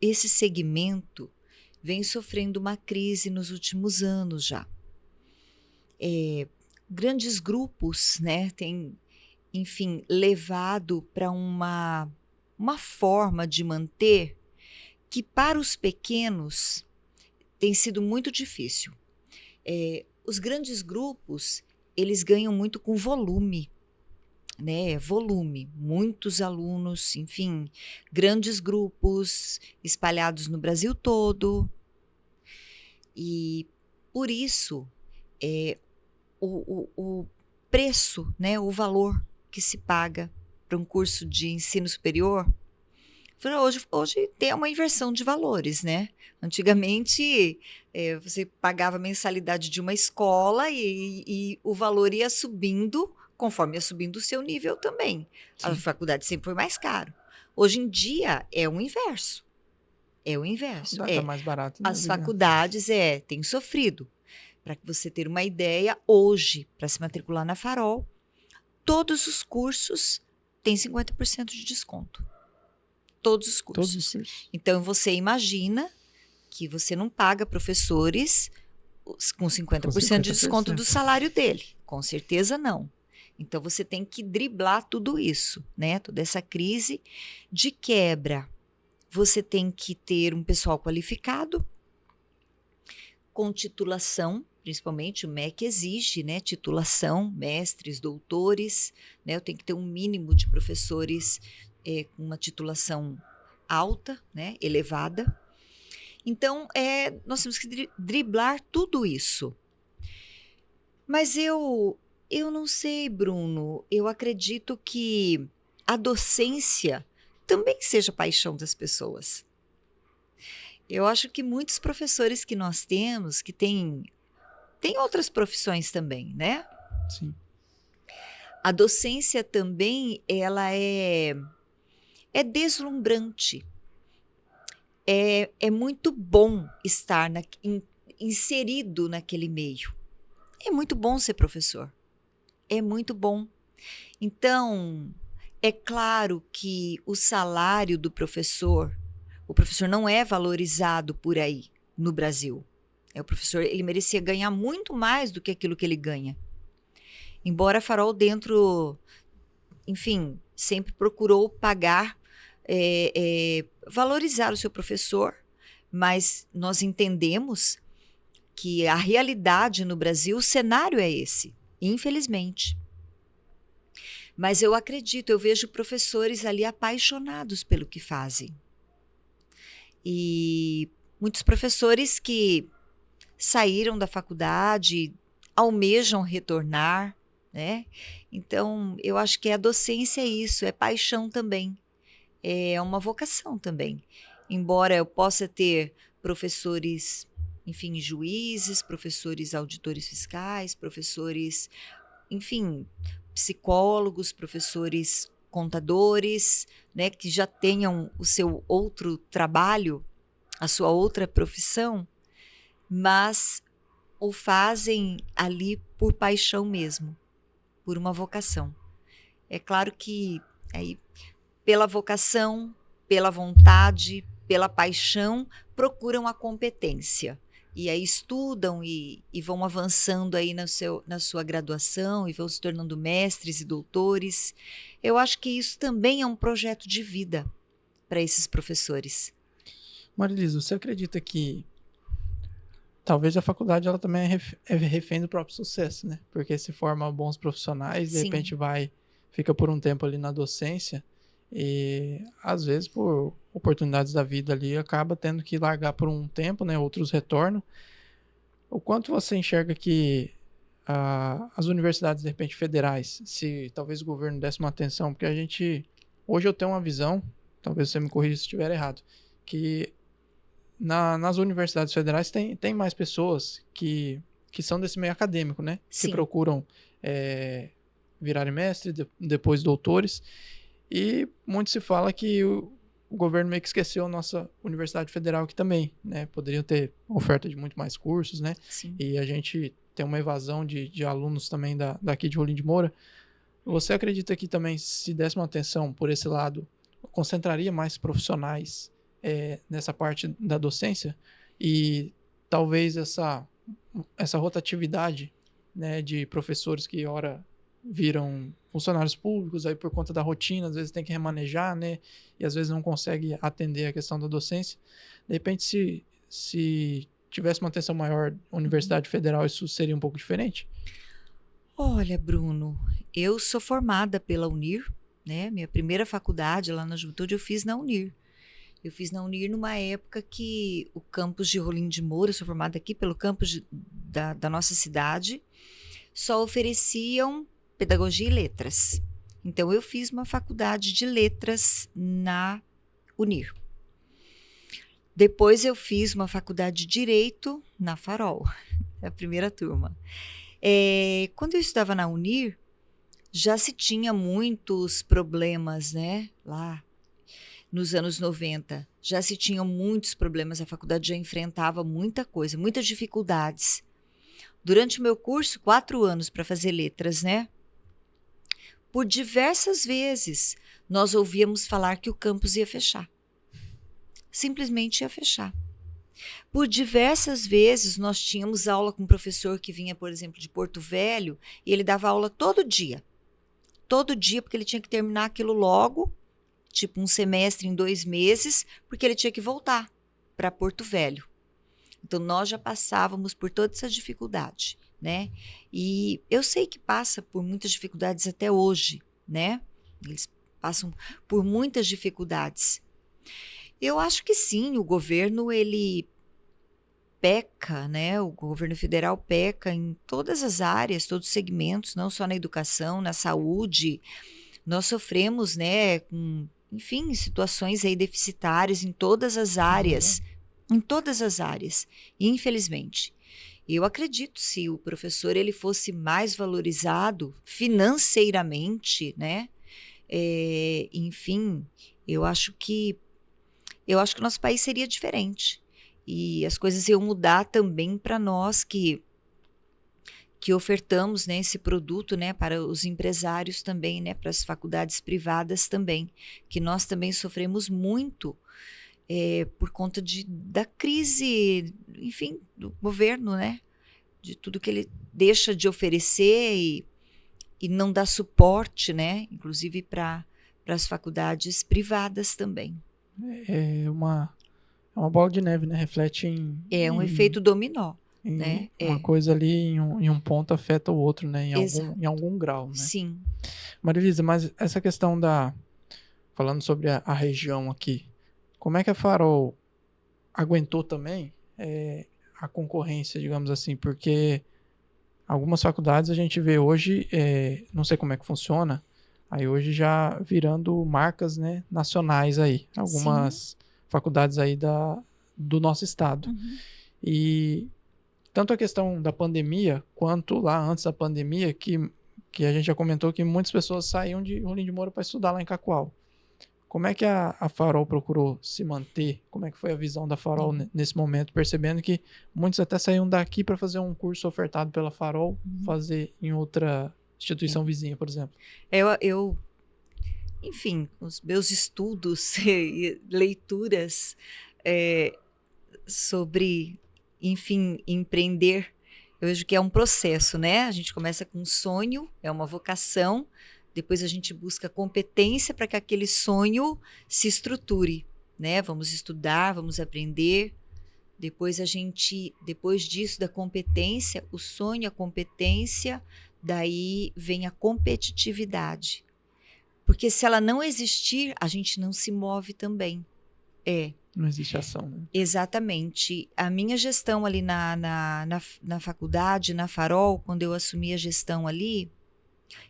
esse segmento vem sofrendo uma crise nos últimos anos já. Grandes grupos, né, têm, enfim, levado para uma forma de manter que para os pequenos tem sido muito difícil. Os grandes grupos, eles ganham muito com volume, né? Volume, muitos alunos, enfim, grandes grupos espalhados no Brasil todo. E por isso, o preço, né, o valor que se paga para um curso de ensino superior, hoje tem uma inversão de valores, né? Antigamente, você pagava a mensalidade de uma escola e o valor ia subindo conforme ia subindo o seu nível também. A Sim. faculdade sempre foi mais caro. Hoje em dia é o inverso. É o inverso. Tá mais barato, né? As faculdades têm sofrido. Para você ter uma ideia, hoje, para se matricular na Farol, todos os cursos têm 50% de desconto. Todos os cursos. Todos os cursos. Então, você imagina que você não paga professores com 50% de desconto do salário dele. Com certeza não. Então, você tem que driblar tudo isso, né? Toda essa crise de quebra. Você tem que ter um pessoal qualificado, com titulação, principalmente o MEC exige, né? Titulação, mestres, doutores, né? Eu tenho que ter um mínimo de professores com uma titulação alta, né? Elevada. Então, nós temos que driblar tudo isso. Mas eu não sei, Bruno, eu acredito que a docência também seja paixão das pessoas. Eu acho que muitos professores que nós temos, que têm outras profissões também, né? Sim. A docência também, ela é deslumbrante. É muito bom estar inserido naquele meio. É muito bom ser professor. É muito bom. Então, é claro que o salário do professor, o professor não é valorizado por aí no Brasil. O professor, ele merecia ganhar muito mais do que aquilo que ele ganha. Embora a Farol enfim, sempre procurou pagar, valorizar o seu professor, mas nós entendemos que a realidade no Brasil, o cenário é esse, infelizmente. Mas eu acredito, eu vejo professores ali apaixonados pelo que fazem. E muitos professores que saíram da faculdade, almejam retornar, né? Então, eu acho que a docência é isso, é paixão também, é uma vocação também. Embora eu possa ter professores, enfim, juízes, professores auditores fiscais, professores, enfim, psicólogos, professores contadores, né, que já tenham o seu outro trabalho, a sua outra profissão, mas o fazem ali por paixão mesmo, por uma vocação. É claro que aí, pela vocação, pela vontade, pela paixão, procuram a competência. E aí estudam e vão avançando aí na sua graduação e vão se tornando mestres e doutores. Eu acho que isso também é um projeto de vida para esses professores. Marilisa, você acredita que talvez a faculdade ela também é refém do próprio sucesso, né? Porque se forma bons profissionais, de Sim. repente fica por um tempo ali na docência e às vezes por oportunidades da vida ali acaba tendo que largar por um tempo, né? Outros retornam. O quanto você enxerga que as universidades, de repente, federais, se talvez o governo desse uma atenção, porque hoje eu tenho uma visão, talvez você me corrija se estiver errado, que nas universidades federais tem mais pessoas que que são desse meio acadêmico, né? Sim. Que procuram virarem mestre, depois doutores. E muito se fala que o governo meio que esqueceu a nossa Universidade Federal aqui também, né? Poderiam ter oferta de muito mais cursos, né? Sim. E a gente tem uma evasão de alunos também daqui de Rolim de Moura. Você acredita que também, se desse uma atenção por esse lado, concentraria mais profissionais nessa parte da docência? E talvez essa rotatividade, né, de professores que, ora, viram funcionários públicos, aí por conta da rotina, às vezes tem que remanejar, né, e às vezes não consegue atender a questão da docência. De repente, se tivesse uma atenção maior Universidade Federal, isso seria um pouco diferente? Olha, Bruno, eu sou formada pela Unir, né? Minha primeira faculdade lá na Juventude eu fiz na Unir. Eu fiz na Unir numa época que o campus de Rolim de Moura, eu sou formada aqui pelo campus da nossa cidade, só ofereciam pedagogia e letras. Então, eu fiz uma faculdade de letras na Unir. Depois, eu fiz uma faculdade de direito na Farol, a primeira turma. Quando eu estudava na Unir, já se tinha muitos problemas, né? Lá nos anos 90, já se tinham muitos problemas, a faculdade já enfrentava muita coisa, muitas dificuldades. Durante o meu curso, 4 anos para fazer letras, né? Por diversas vezes, nós ouvíamos falar que o campus ia fechar. Simplesmente ia fechar. Por diversas vezes, nós tínhamos aula com um professor que vinha, por exemplo, de Porto Velho, e ele dava aula todo dia. Todo dia, porque ele tinha que terminar aquilo logo, tipo um semestre em 2 meses, porque ele tinha que voltar para Porto Velho. Então, nós já passávamos por toda essa dificuldade, né? E eu sei que passa por muitas dificuldades até hoje, né? Eles passam por muitas dificuldades. Eu acho que sim, o governo, ele peca, né? O governo federal peca em todas as áreas, todos os segmentos, não só na educação, na saúde. Nós sofremos, né, com, enfim, situações aí deficitárias em todas as áreas, infelizmente. Eu acredito, se o professor ele fosse mais valorizado financeiramente, né? Enfim, eu acho que o nosso país seria diferente. E as coisas iam mudar também para nós que ofertamos, né, esse produto, né, para os empresários também, né, para as faculdades privadas também, que nós também sofremos muito por conta da crise, enfim, do governo, né, de tudo que ele deixa de oferecer e não dá suporte, né, inclusive para as faculdades privadas também. É uma bola de neve, né? Reflete um efeito dominó, né? Uma coisa ali em um ponto afeta o outro, né? Em algum grau, né? Sim. Marilisa, mas essa questão falando sobre a região aqui, como é que a Farol aguentou também a concorrência, digamos assim? Porque algumas faculdades a gente vê hoje, não sei como é que funciona, aí hoje já virando marcas, né, nacionais aí. Algumas faculdades aí do nosso estado. Uhum. E tanto a questão da pandemia, quanto lá antes da pandemia, que a gente já comentou que muitas pessoas saíam de Rolim de Moura para estudar lá em Cacoal. Como é que a Farol procurou se manter? Como é que foi a visão da Farol nesse momento, percebendo que muitos até saíam daqui para fazer um curso ofertado pela Farol, fazer em outra instituição vizinha, por exemplo? Enfim, os meus estudos e leituras sobre, enfim, empreender, eu vejo que é um processo, né? A gente começa com um sonho, é uma vocação, depois a gente busca competência para que aquele sonho se estruture, né? Vamos estudar, vamos aprender. Depois disso, da competência, o sonho, a competência, daí vem a competitividade. Porque se ela não existir, a gente não se move também. Não existe ação, né? Exatamente. A minha gestão ali na faculdade, na Farol, quando eu assumi a gestão ali,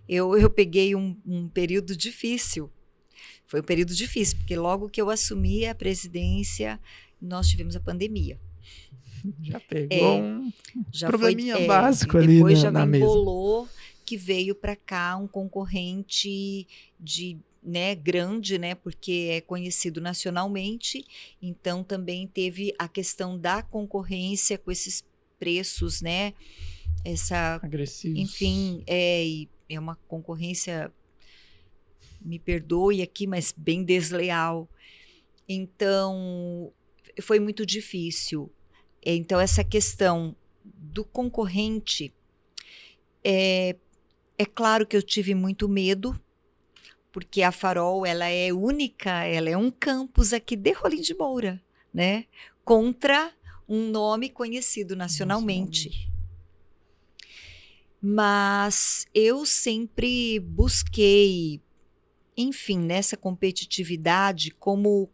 eu peguei um período difícil. Foi um período difícil, porque logo que eu assumi a presidência, nós tivemos a pandemia. Já pegou um Já probleminha foi, básico e ali depois já na mesa. embolou que veio para cá um concorrente né, grande, né, porque é conhecido nacionalmente, então também teve a questão da concorrência com esses preços, né, Agressivos. enfim, e é uma concorrência, me perdoe aqui, mas bem desleal. Então, foi muito difícil. Então, essa questão do concorrente, é claro que eu tive muito medo, porque a Farol, ela é única, ela é um campus aqui de Rolim de Moura, né? Contra um nome conhecido nacionalmente. Mas eu sempre busquei, enfim, nessa competitividade, como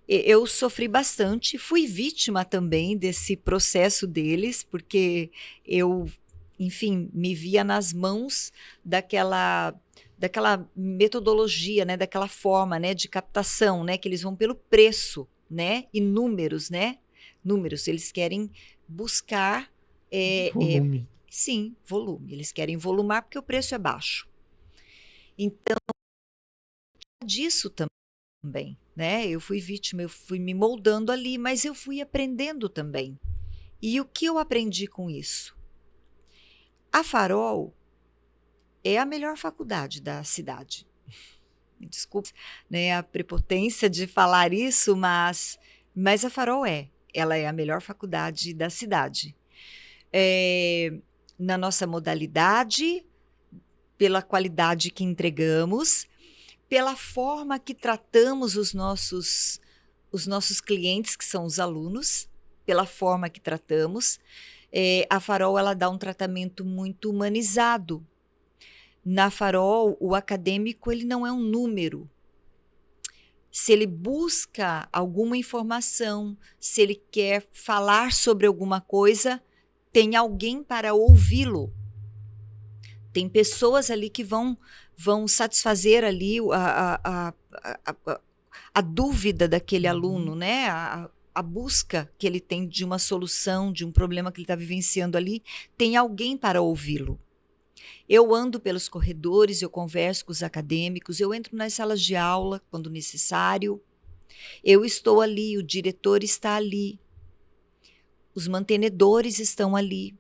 eu sofri bastante, fui vítima também desse processo deles, porque eu, enfim, me via nas mãos daquela metodologia, né, daquela forma, né, de captação, né, que eles vão pelo preço, né, e números, né, números, eles querem buscar volume. Sim, volume, eles querem volumar porque o preço é baixo. Então, disso também, né? Eu fui vítima, eu fui me moldando ali, mas eu fui aprendendo também. E o que eu aprendi com isso? A Farol é a melhor faculdade da cidade. Me desculpe, né, a prepotência de falar isso, mas a Farol ela é a melhor faculdade da cidade. Na nossa modalidade, pela qualidade que entregamos, pela forma que tratamos os nossos clientes, que são os alunos, pela forma que tratamos. A Farol, ela dá um tratamento muito humanizado. Na Farol, o acadêmico, ele não é um número. Se ele busca alguma informação, se ele quer falar sobre alguma coisa, tem alguém para ouvi-lo. Tem pessoas ali que vão satisfazer ali a dúvida daquele aluno, né? A busca que ele tem de uma solução, de um problema que ele está vivenciando ali, tem alguém para ouvi-lo. Eu ando pelos corredores, eu converso com os acadêmicos, eu entro nas salas de aula quando necessário, eu estou ali, o diretor está ali, os mantenedores estão ali.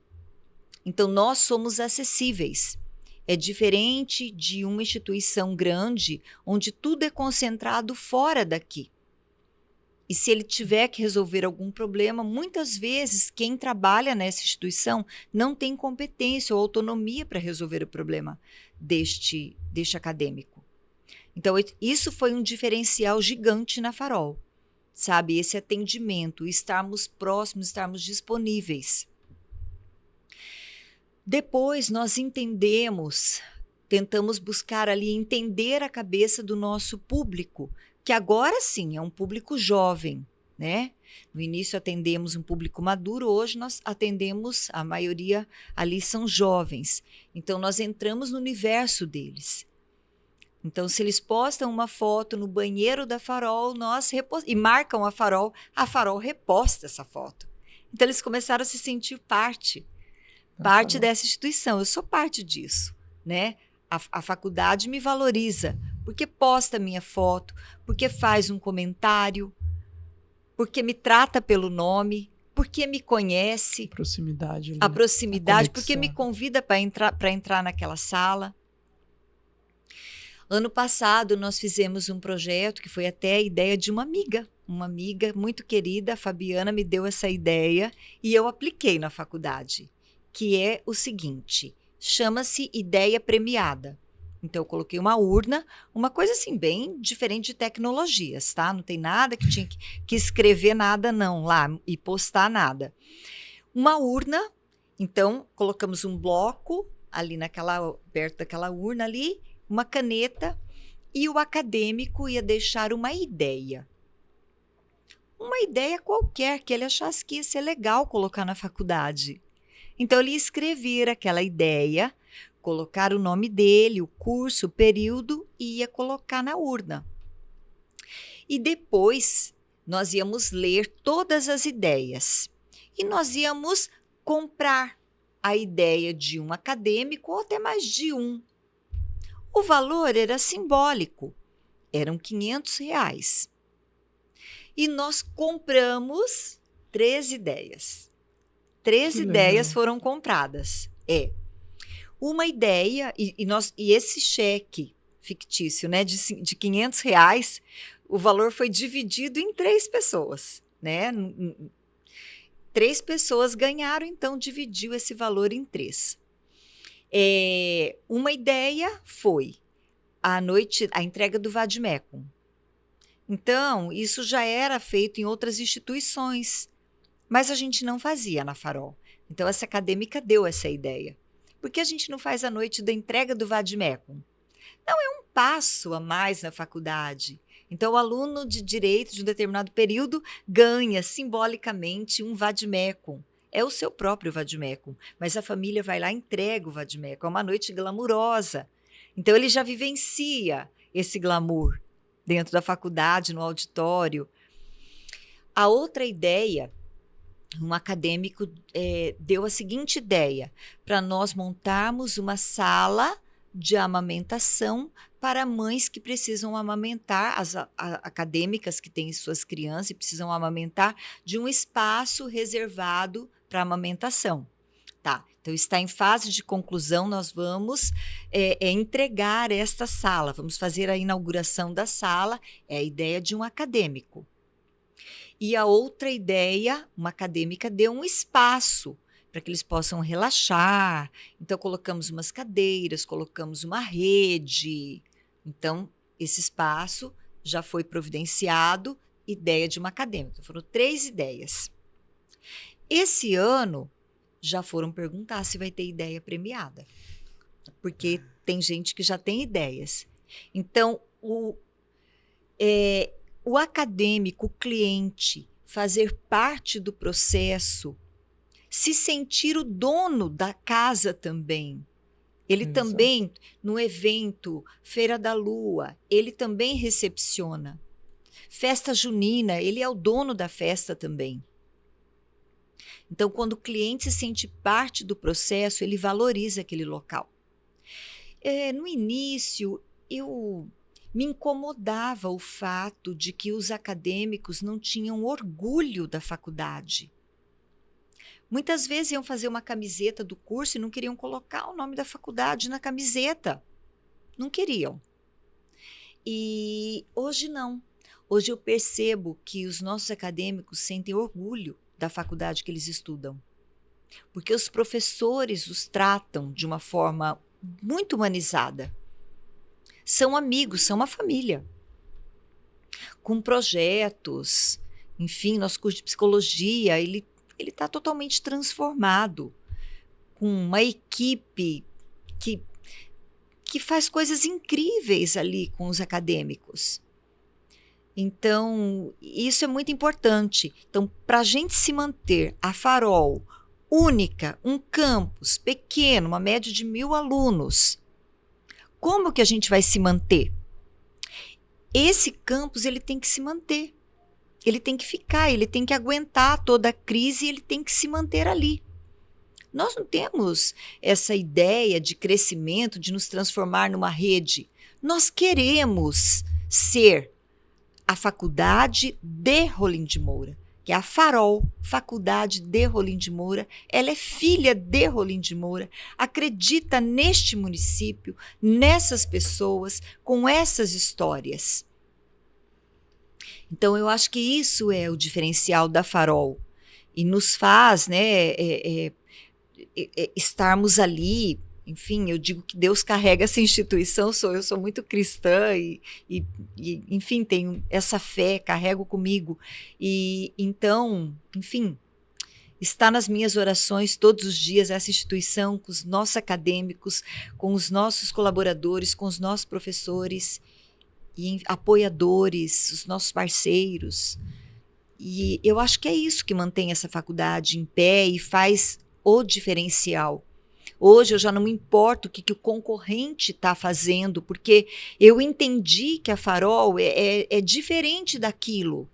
Então, nós somos acessíveis. É diferente de uma instituição grande, onde tudo é concentrado fora daqui. E se ele tiver que resolver algum problema, muitas vezes quem trabalha nessa instituição não tem competência ou autonomia para resolver o problema deste acadêmico. Então, isso foi um diferencial gigante na Farol, sabe? Esse atendimento, estarmos próximos, estarmos disponíveis. Depois nós tentamos buscar ali entender a cabeça do nosso público, que agora sim é um público jovem, né? No início atendemos um público maduro, hoje nós atendemos, a maioria ali são jovens. Então nós entramos no universo deles. Então se eles postam uma foto no banheiro da Farol, e marcam a Farol reposta essa foto. Então eles começaram a se sentir parte dessa instituição. Eu sou parte disso, né? A faculdade me valoriza, porque posta minha foto, porque faz um comentário, porque me trata pelo nome, porque me conhece. A proximidade, porque me convida para entrar naquela sala. Ano passado, nós fizemos um projeto que foi até a ideia de uma amiga muito querida, a Fabiana, me deu essa ideia e eu apliquei na faculdade, que é o seguinte, chama-se Ideia Premiada. Então, eu coloquei uma urna, uma coisa assim, bem diferente de tecnologias, tá? Não tem nada que tinha que escrever nada não lá e postar nada. Uma urna, então, colocamos um bloco ali perto daquela urna ali, uma caneta, e o acadêmico ia deixar uma ideia. Uma ideia qualquer que ele achasse que ia ser legal colocar na faculdade. Então, ele ia escrever aquela ideia, colocar o nome dele, o curso, o período e ia colocar na urna. E depois, nós íamos ler todas as ideias. e nós íamos comprar a ideia de um acadêmico ou até mais de um. O valor era simbólico, eram R$ 500. E nós compramos 3 ideias. 3 ideias foram compradas. Uma ideia, e esse cheque fictício, né, de R$ 500, o valor foi dividido em 3 pessoas, né? 3 pessoas ganharam, então dividiu esse valor em 3. Uma ideia foi a entrega do vade-mecum. Então, isso já era feito em outras instituições, mas a gente não fazia na Farol. Então, essa acadêmica deu essa ideia. Por que a gente não faz a noite da entrega do vade-mecum? Não, é um passo a mais na faculdade. Então, o aluno de direito de um determinado período ganha simbolicamente um vade-mecum. É o seu próprio vade-mecum, mas a família vai lá e entrega o vade-mecum. É uma noite glamurosa. Então, ele já vivencia esse glamour dentro da faculdade, no auditório. A outra ideia, um acadêmico deu a seguinte ideia, para nós montarmos uma sala de amamentação para mães que precisam amamentar, as acadêmicas que têm suas crianças e precisam amamentar, de um espaço reservado para amamentação. Tá, então está em fase de conclusão, nós vamos entregar esta sala, vamos fazer a inauguração da sala, é a ideia de um acadêmico. E a outra ideia, uma acadêmica, deu um espaço para que eles possam relaxar. Então, colocamos umas cadeiras, colocamos uma rede. Então, esse espaço já foi providenciado, ideia de uma acadêmica. Foram 3 ideias. Esse ano, já foram perguntar se vai ter ideia premiada, porque tem gente que já tem ideias. Então, o acadêmico, o cliente, fazer parte do processo, se sentir o dono da casa também. Ele também, no evento Feira da Lua, ele também recepciona. Festa junina, ele é o dono da festa também. Então, quando o cliente se sente parte do processo, ele valoriza aquele local. No início, me incomodava o fato de que os acadêmicos não tinham orgulho da faculdade. Muitas vezes iam fazer uma camiseta do curso e não queriam colocar o nome da faculdade na camiseta. Não queriam. E hoje não. Hoje eu percebo que os nossos acadêmicos sentem orgulho da faculdade que eles estudam. Porque os professores os tratam de uma forma muito humanizada. São amigos, são uma família. Com projetos, enfim, nosso curso de psicologia, ele está totalmente transformado, com uma equipe que faz coisas incríveis ali com os acadêmicos. Então, isso é muito importante. Então, para a gente se manter, a Farol, única, um campus pequeno, uma média de 1.000 alunos, como que a gente vai se manter? Esse campus ele tem que se manter. Ele tem que ficar, ele tem que aguentar toda a crise e ele tem que se manter ali. Nós não temos essa ideia de crescimento, de nos transformar numa rede. Nós queremos ser a faculdade de Rolim de Moura, que é a Farol, Faculdade de Rolim de Moura. Ela é filha de Rolim de Moura, acredita neste município, nessas pessoas, com essas histórias. Então, eu acho que isso é o diferencial da Farol e nos faz, né, estarmos ali. Enfim, eu digo que Deus carrega essa instituição, eu sou muito cristã e enfim, tenho essa fé, carrego comigo. E então, enfim, está nas minhas orações todos os dias essa instituição, com os nossos acadêmicos, com os nossos colaboradores, com os nossos professores e apoiadores, os nossos parceiros. E eu acho que é isso que mantém essa faculdade em pé e faz o diferencial. Hoje eu já não me importo o que o concorrente está fazendo, porque eu entendi que a Farol é diferente daquilo.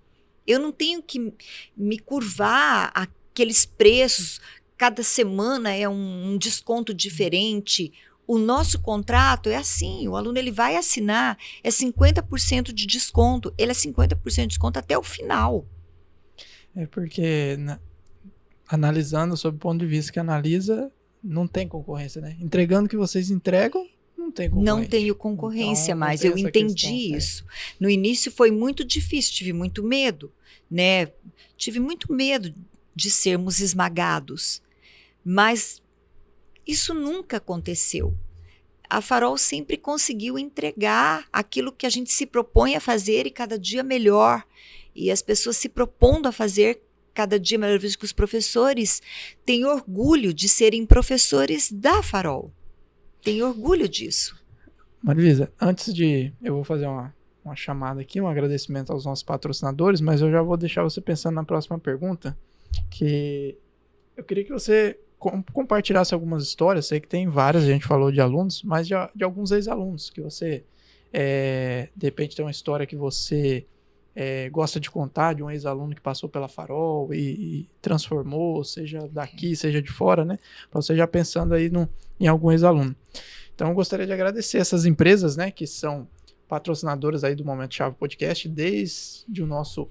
Eu não tenho que me curvar aqueles preços, cada semana é um desconto diferente. O nosso contrato é assim, o aluno ele vai assinar, é 50% de desconto, ele é 50% de desconto até o final. É porque, analisando sob o ponto de vista que analisa, não tem concorrência, né? Entregando o que vocês entregam, não tem concorrência. Não tenho concorrência Então, mais, tem eu essa entendi questão, isso. No início foi muito difícil, tive muito medo, né? Tive muito medo de sermos esmagados, mas isso nunca aconteceu. A Farol sempre conseguiu entregar aquilo que a gente se propõe a fazer e cada dia melhor. E as pessoas se propondo a fazer cada dia melhor, visto que os professores têm orgulho de serem professores da Farol. Têm orgulho disso. Marilisa, antes de... Eu vou fazer uma chamada aqui, um agradecimento aos nossos patrocinadores, mas eu já vou deixar você pensando na próxima pergunta, que eu queria que você compartilhasse algumas histórias. Sei que tem várias, a gente falou de alunos, mas de alguns ex-alunos, que você, de repente, tem uma história que você gosta de contar, de um ex-aluno que passou pela Farol e transformou, seja daqui, seja de fora, né? Para você já pensando aí em algum ex-aluno. Então, eu gostaria de agradecer essas empresas, né, que são patrocinadoras aí do Momento Chave Podcast, desde o nosso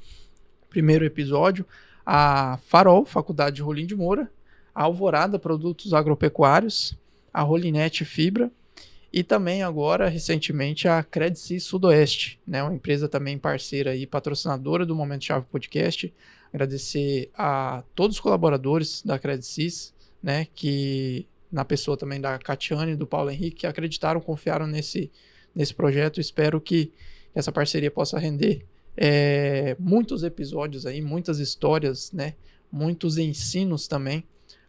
primeiro episódio, a Farol, Faculdade de Rolim de Moura, a Alvorada Produtos Agropecuários, a Rolinete Fibra e também agora, recentemente, a Credcis Sudoeste, né, uma empresa também parceira e patrocinadora do Momento Chave Podcast. Agradecer a todos os colaboradores da Credcis, né, que na pessoa também da Catiane e do Paulo Henrique, que acreditaram, confiaram nesse projeto. Espero que essa parceria possa render muitos episódios aí, muitas histórias, né, muitos ensinos também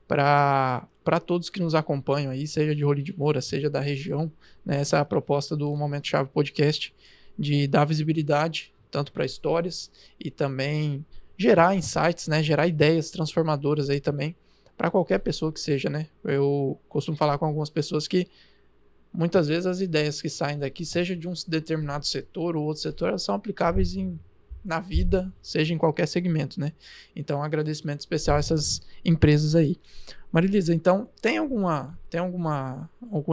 para todos que nos acompanham aí, seja de Rolim de Moura, seja da região, né? Essa é a proposta do Momento Chave Podcast, de dar visibilidade tanto para histórias e também gerar insights, né? Gerar ideias transformadoras aí também para qualquer pessoa que seja, né? Eu costumo falar com algumas pessoas que muitas vezes as ideias que saem daqui, seja de um determinado setor ou outro setor, elas são aplicáveis na vida, seja em qualquer segmento, né? Então, um agradecimento especial a essas empresas aí. Marilisa, então, tem algum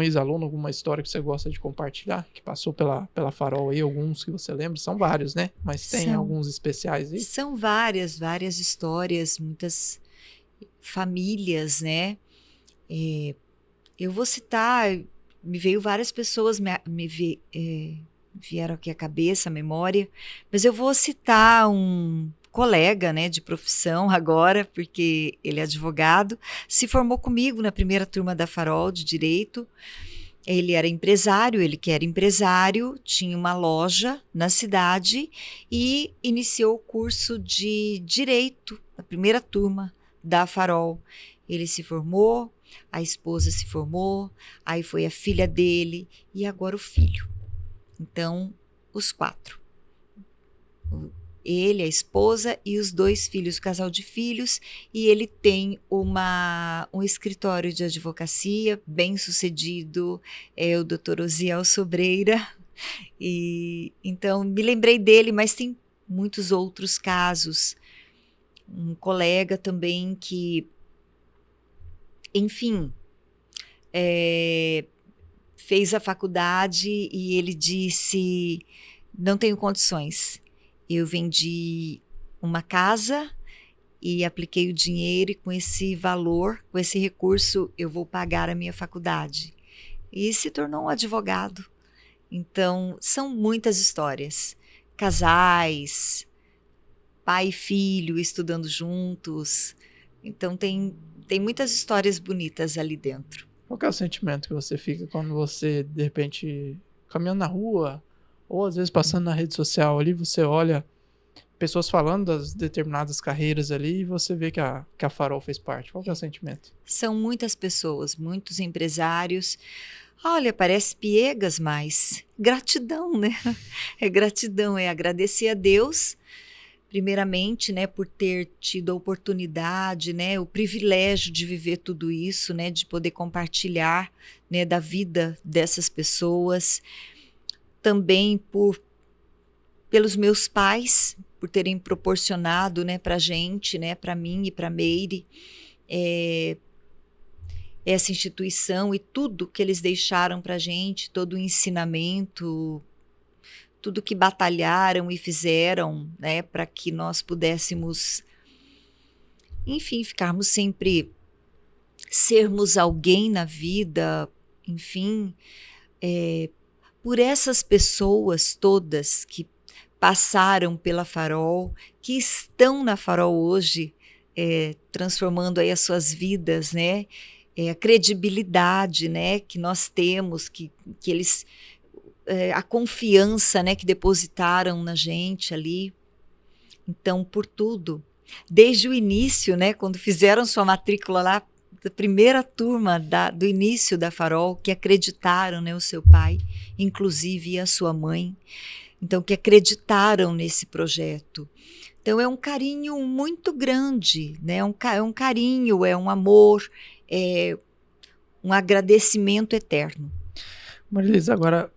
ex-aluno, alguma história que você gosta de compartilhar, que passou pela Farol aí, alguns que você lembra? São vários, né? Mas tem alguns especiais aí? São várias histórias, muitas famílias, né? Eu vou citar, me veio várias pessoas, vieram aqui à cabeça, à memória, mas eu vou citar um colega, né, de profissão agora, porque ele é advogado, se formou comigo na primeira turma da Farol de Direito. Ele era empresário, ele que era empresário, tinha uma loja na cidade e iniciou o curso de Direito, na primeira turma da Farol. Ele se formou, a esposa se formou, aí foi a filha dele e agora o filho. Então, os 4. Ele, a esposa e os 2 filhos, o casal de filhos, e ele tem um escritório de advocacia bem sucedido, é o Dr. Osiel Sobreira, e então me lembrei dele, mas tem muitos outros casos. Um colega também que, enfim, fez a faculdade e ele disse, não tenho condições. Eu vendi uma casa e apliquei o dinheiro e com esse valor, com esse recurso, eu vou pagar a minha faculdade. E se tornou um advogado. Então, são muitas histórias. Casais, pai e filho estudando juntos. Então, tem muitas histórias bonitas ali dentro. Qual que é o sentimento que você fica quando você, de repente, caminhando na rua, ou às vezes passando na rede social ali, você olha pessoas falando das determinadas carreiras ali e você vê que a Farol fez parte? Qual que é o sentimento? São muitas pessoas, muitos empresários. Olha, parece piegas, mas gratidão, né? É gratidão, é agradecer a Deus, primeiramente, né, por ter tido a oportunidade, né, o privilégio de viver tudo isso, né, de poder compartilhar, né, da vida dessas pessoas. Também pelos meus pais, por terem proporcionado, né, para a gente, né, para mim e para Meire, essa instituição e tudo que eles deixaram para a gente, todo o ensinamento, tudo que batalharam e fizeram, né, para que nós pudéssemos, enfim, ficarmos sempre, sermos alguém na vida, enfim, por essas pessoas todas que passaram pela Farol, que estão na Farol hoje, transformando aí as suas vidas, né? A credibilidade, né, que nós temos, que eles, a confiança, né, que depositaram na gente ali. Então, por tudo, desde o início, né, quando fizeram sua matrícula lá, da primeira turma do início da Farol, que acreditaram, né, o seu pai, inclusive e a sua mãe, então que acreditaram nesse projeto. Então é um carinho muito grande, né, é um carinho, é um amor, é um agradecimento eterno. Marilisa, agora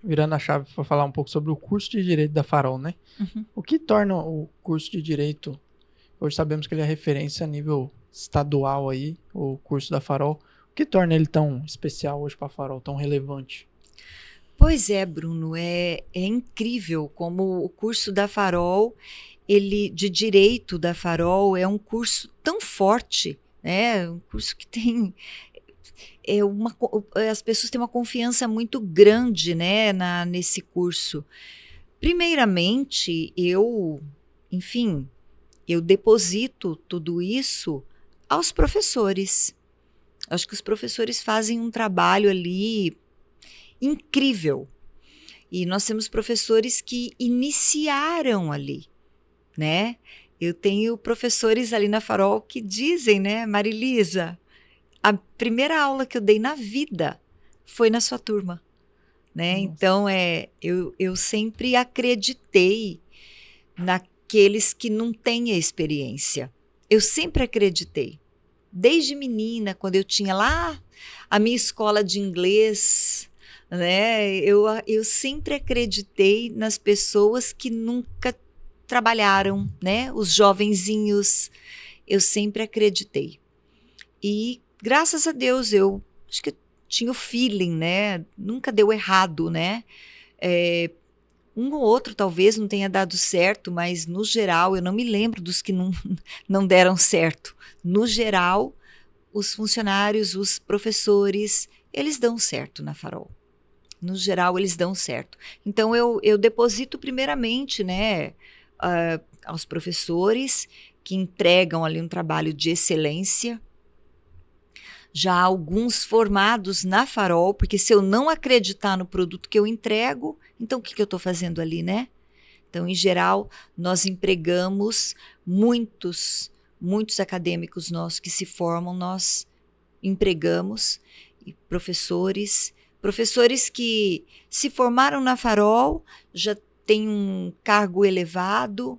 virando a chave para falar um pouco sobre o curso de Direito da Farol, né? Uhum. O que torna o curso de Direito, hoje sabemos que ele é referência a nível estadual aí, o curso da Farol, o que torna ele tão especial hoje para a Farol, tão relevante? Pois é, Bruno, é incrível como o curso da Farol, de Direito da Farol, é um curso tão forte, né? Um curso que tem as pessoas têm uma confiança muito grande, né, nesse curso. Primeiramente, eu deposito tudo isso aos professores. Acho que os professores fazem um trabalho ali incrível. E nós temos professores que iniciaram ali, né? Eu tenho professores ali na Farol que dizem, né, Marilisa, a primeira aula que eu dei na vida foi na sua turma, né? Nossa. Então, eu sempre acreditei naqueles que não têm a experiência. Eu sempre acreditei. Desde menina, quando eu tinha lá a minha escola de inglês, né? Eu sempre acreditei nas pessoas que nunca trabalharam, né? Os jovenzinhos, eu sempre acreditei. E graças a Deus, eu acho que eu tinha o feeling, né? Nunca deu errado, né? Um ou outro talvez não tenha dado certo, mas no geral, eu não me lembro dos que não deram certo. No geral, os funcionários, os professores, eles dão certo na Farol. No geral, eles dão certo. Então, eu deposito primeiramente, né, aos professores que entregam ali um trabalho de excelência, já alguns formados na Farol, porque se eu não acreditar no produto que eu entrego, então o que eu estou fazendo ali, né? Então, em geral, nós empregamos muitos acadêmicos nossos que se formam, nós empregamos, e professores que se formaram na Farol, já têm um cargo elevado.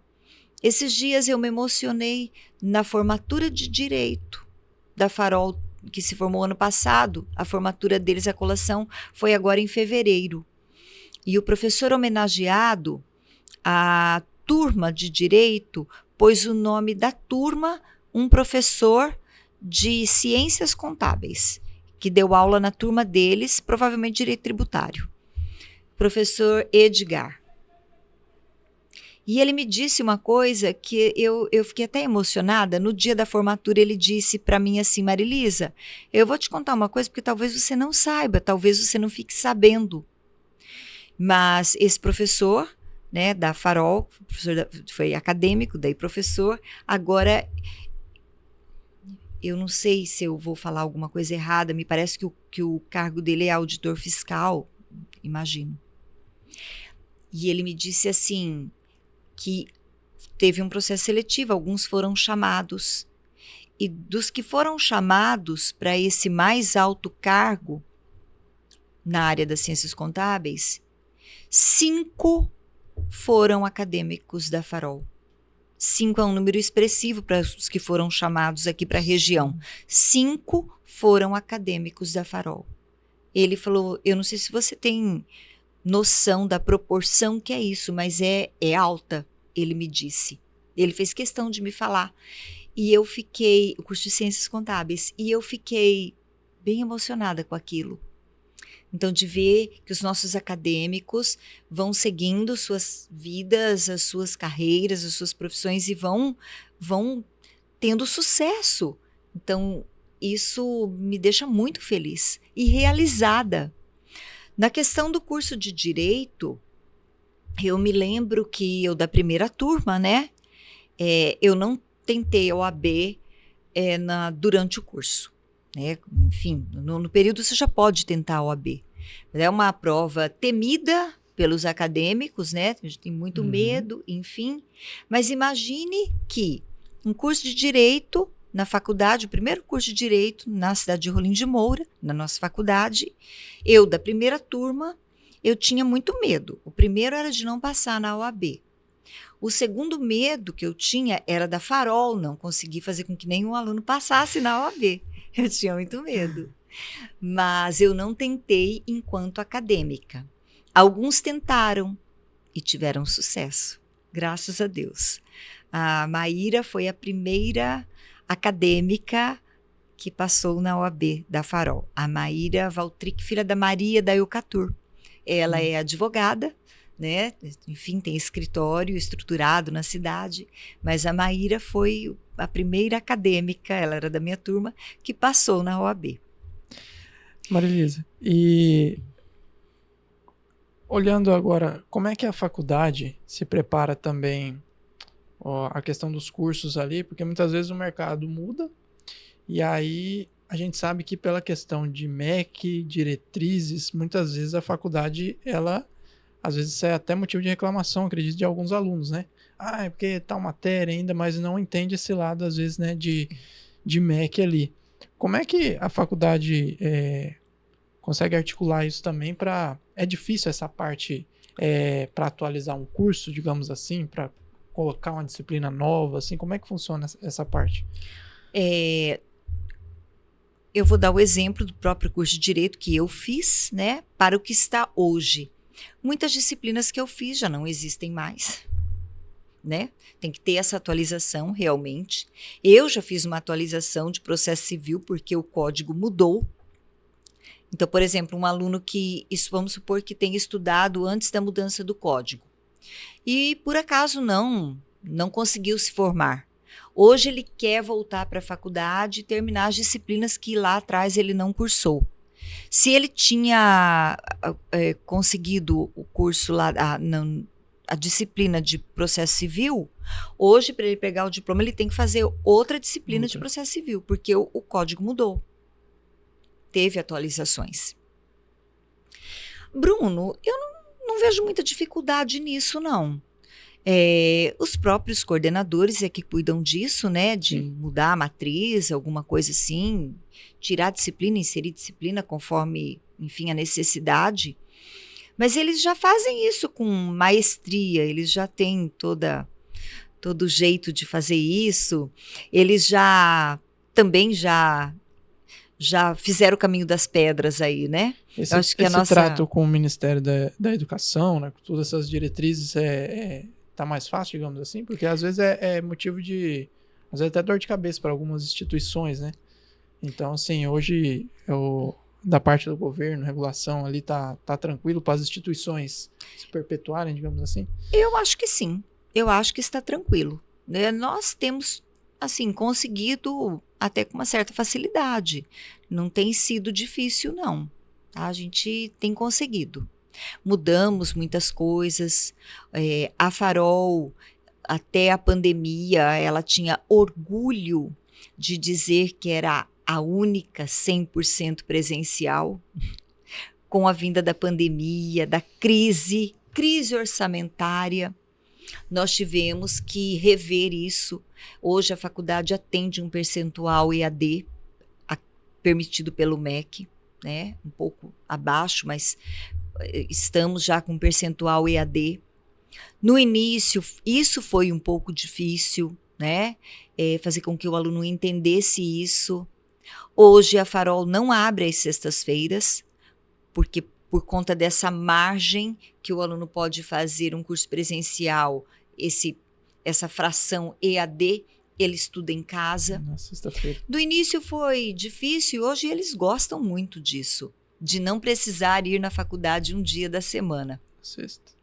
Esses dias eu me emocionei na formatura de Direito da Farol, que se formou ano passado. A formatura deles, a colação, foi agora em fevereiro. E o professor homenageado, a turma de Direito, pôs o nome da turma, um professor de Ciências Contábeis, que deu aula na turma deles, provavelmente Direito Tributário. Professor Edgar. E ele me disse uma coisa que eu fiquei até emocionada. No dia da formatura, ele disse para mim assim: Marilisa, eu vou te contar uma coisa porque talvez você não saiba, talvez você não fique sabendo. Mas esse professor, né, da Farol, foi acadêmico, daí professor, agora eu não sei se eu vou falar alguma coisa errada, me parece que o cargo dele é auditor fiscal, imagino. E ele me disse assim, que teve um processo seletivo, alguns foram chamados, e dos que foram chamados para esse mais alto cargo na área das ciências contábeis, 5 foram acadêmicos da Farol. 5 é um número expressivo para os que foram chamados aqui para a região. 5 foram acadêmicos da Farol. Ele falou, eu não sei se você tem noção da proporção que é isso, mas é alta. ele me disse. Ele fez questão de me falar. E eu fiquei, o curso de Ciências Contábeis, e eu fiquei bem emocionada com aquilo. Então, de ver que os nossos acadêmicos vão seguindo suas vidas, as suas carreiras, as suas profissões e vão tendo sucesso. Então, isso me deixa muito feliz e realizada. Na questão do curso de Direito, eu me lembro que eu, da primeira turma, né, eu não tentei a OAB durante o curso. Né? Enfim, no período você já pode tentar a OAB. É uma prova temida pelos acadêmicos, né? A gente tem muito medo, enfim. Mas imagine que um curso de Direito na faculdade, o primeiro curso de Direito na cidade de Rolim de Moura, na nossa faculdade, eu, da primeira turma, eu tinha muito medo. O primeiro era de não passar na OAB. O segundo medo que eu tinha era da Farol, não conseguir fazer com que nenhum aluno passasse na OAB. Eu tinha muito medo. Mas eu não tentei enquanto acadêmica. Alguns tentaram e tiveram sucesso, graças a Deus. A Maíra foi a primeira acadêmica que passou na OAB da Farol. A Maíra Valtric, filha da Maria da Eucatur. Ela é advogada, né? Enfim, tem escritório estruturado na cidade, mas a Maíra foi a primeira acadêmica, ela era da minha turma, que passou na OAB. Marilisa, e olhando agora, como é que a faculdade se prepara também, a questão dos cursos ali, porque muitas vezes o mercado muda, e aí a gente sabe que pela questão de MEC, diretrizes, muitas vezes a faculdade, ela, às vezes é até motivo de reclamação, acredito, de alguns alunos, né? É porque tal matéria ainda, mas não entende esse lado, às vezes, né, de MEC ali. Como é que a faculdade consegue articular isso também para... É difícil essa parte para atualizar um curso, digamos assim, para colocar uma disciplina nova, assim, como é que funciona essa parte? Eu vou dar o exemplo do próprio curso de Direito que eu fiz, né, para o que está hoje. Muitas disciplinas que eu fiz já não existem mais. Né? Tem que ter essa atualização realmente. Eu já fiz uma atualização de processo civil porque o código mudou. Então, por exemplo, um aluno vamos supor que tenha estudado antes da mudança do código e por acaso não conseguiu se formar. Hoje ele quer voltar para a faculdade e terminar as disciplinas que lá atrás ele não cursou. Se ele tinha conseguido o curso lá, a disciplina de processo civil, hoje, para ele pegar o diploma, ele tem que fazer outra disciplina de processo civil, porque o código mudou. Teve atualizações. Bruno, eu não vejo muita dificuldade nisso, não. Os próprios coordenadores é que cuidam disso, né? De mudar a matriz, alguma coisa assim, tirar disciplina, inserir disciplina conforme, enfim, a necessidade. Mas eles já fazem isso com maestria, eles já têm todo jeito de fazer isso, eles também já fizeram o caminho das pedras aí, né? Eu acho que esse trato com o Ministério da Educação, né, com todas essas diretrizes, tá mais fácil, digamos assim, porque às vezes é motivo de, às vezes até dor de cabeça para algumas instituições, né? Então, assim, hoje da parte do governo, regulação ali tá tranquilo para as instituições se perpetuarem, digamos assim? Eu acho que sim, eu acho que está tranquilo. Né? Nós temos, assim, conseguido até com uma certa facilidade. Não tem sido difícil, não. Tá? A gente tem conseguido. Mudamos muitas coisas. A Farol, até a pandemia, ela tinha orgulho de dizer que era a única 100% presencial. Com a vinda da pandemia, da crise orçamentária, nós tivemos que rever isso. Hoje a faculdade atende um percentual EAD permitido pelo MEC, né? Um pouco abaixo, mas estamos já com um percentual EAD. No início, isso foi um pouco difícil, né? Fazer com que o aluno entendesse isso. Hoje a Farol não abre às sextas-feiras, porque por conta dessa margem que o aluno pode fazer um curso presencial, esse essa fração EAD, ele estuda em casa. Na sexta-feira. Do início foi difícil, hoje eles gostam muito disso, de não precisar ir na faculdade um dia da semana. Sexta.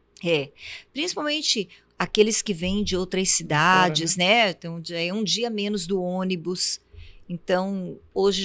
Principalmente aqueles que vêm de outras cidades, fora, né? Então, é um dia menos do ônibus. Então, hoje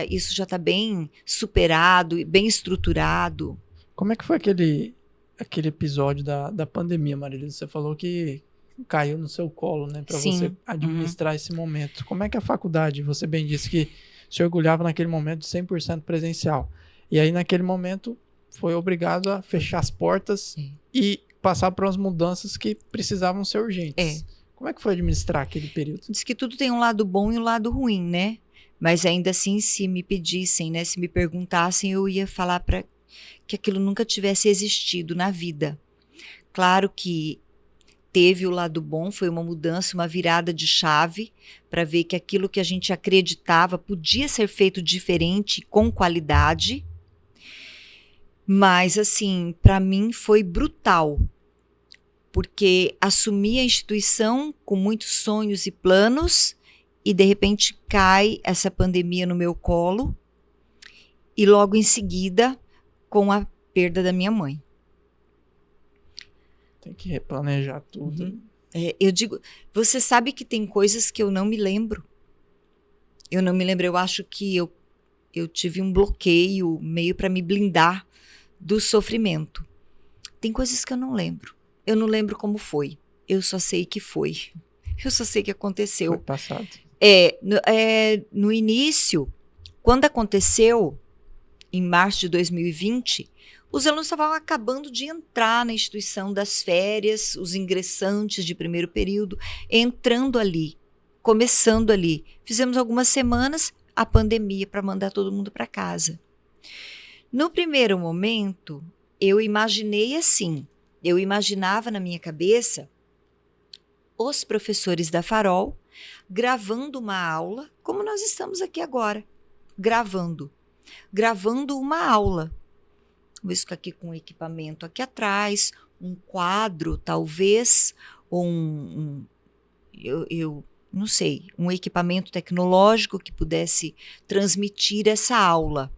isso já está bem superado, bem estruturado. Como é que foi aquele episódio da pandemia, Marilisa? Você falou que caiu no seu colo, né? Para você administrar esse momento. Como é que a faculdade, você bem disse que se orgulhava naquele momento de 100% presencial. E aí, naquele momento, foi obrigado a fechar as portas e passar por umas mudanças que precisavam ser urgentes. Como é que foi administrar aquele período? Diz que tudo tem um lado bom e um lado ruim, né? Mas ainda assim, se me pedissem, né? Se me perguntassem, eu ia falar para que aquilo nunca tivesse existido na vida. Claro que teve o lado bom, foi uma mudança, uma virada de chave para ver que aquilo que a gente acreditava podia ser feito diferente, com qualidade. Mas, assim, para mim foi brutal, porque assumi a instituição com muitos sonhos e planos e, de repente, cai essa pandemia no meu colo e logo em seguida com a perda da minha mãe. Tem que replanejar tudo. Eu digo, você sabe que tem coisas que eu não me lembro. Eu não me lembro, eu acho que eu tive um bloqueio meio para me blindar do sofrimento. Tem coisas que eu não lembro. Eu não lembro como foi. Eu só sei que foi. Eu só sei que aconteceu. Foi passado. No início, quando aconteceu, em março de 2020, os alunos estavam acabando de entrar na instituição das férias, os ingressantes de primeiro período, entrando ali, começando ali. Fizemos algumas semanas, a pandemia, para mandar todo mundo para casa. No primeiro momento, eu imaginei assim, eu imaginava na minha cabeça os professores da Farol gravando uma aula, como nós estamos aqui agora, gravando uma aula. Vou ficar aqui com um equipamento aqui atrás, um quadro talvez, ou eu não sei, um equipamento tecnológico que pudesse transmitir essa aula.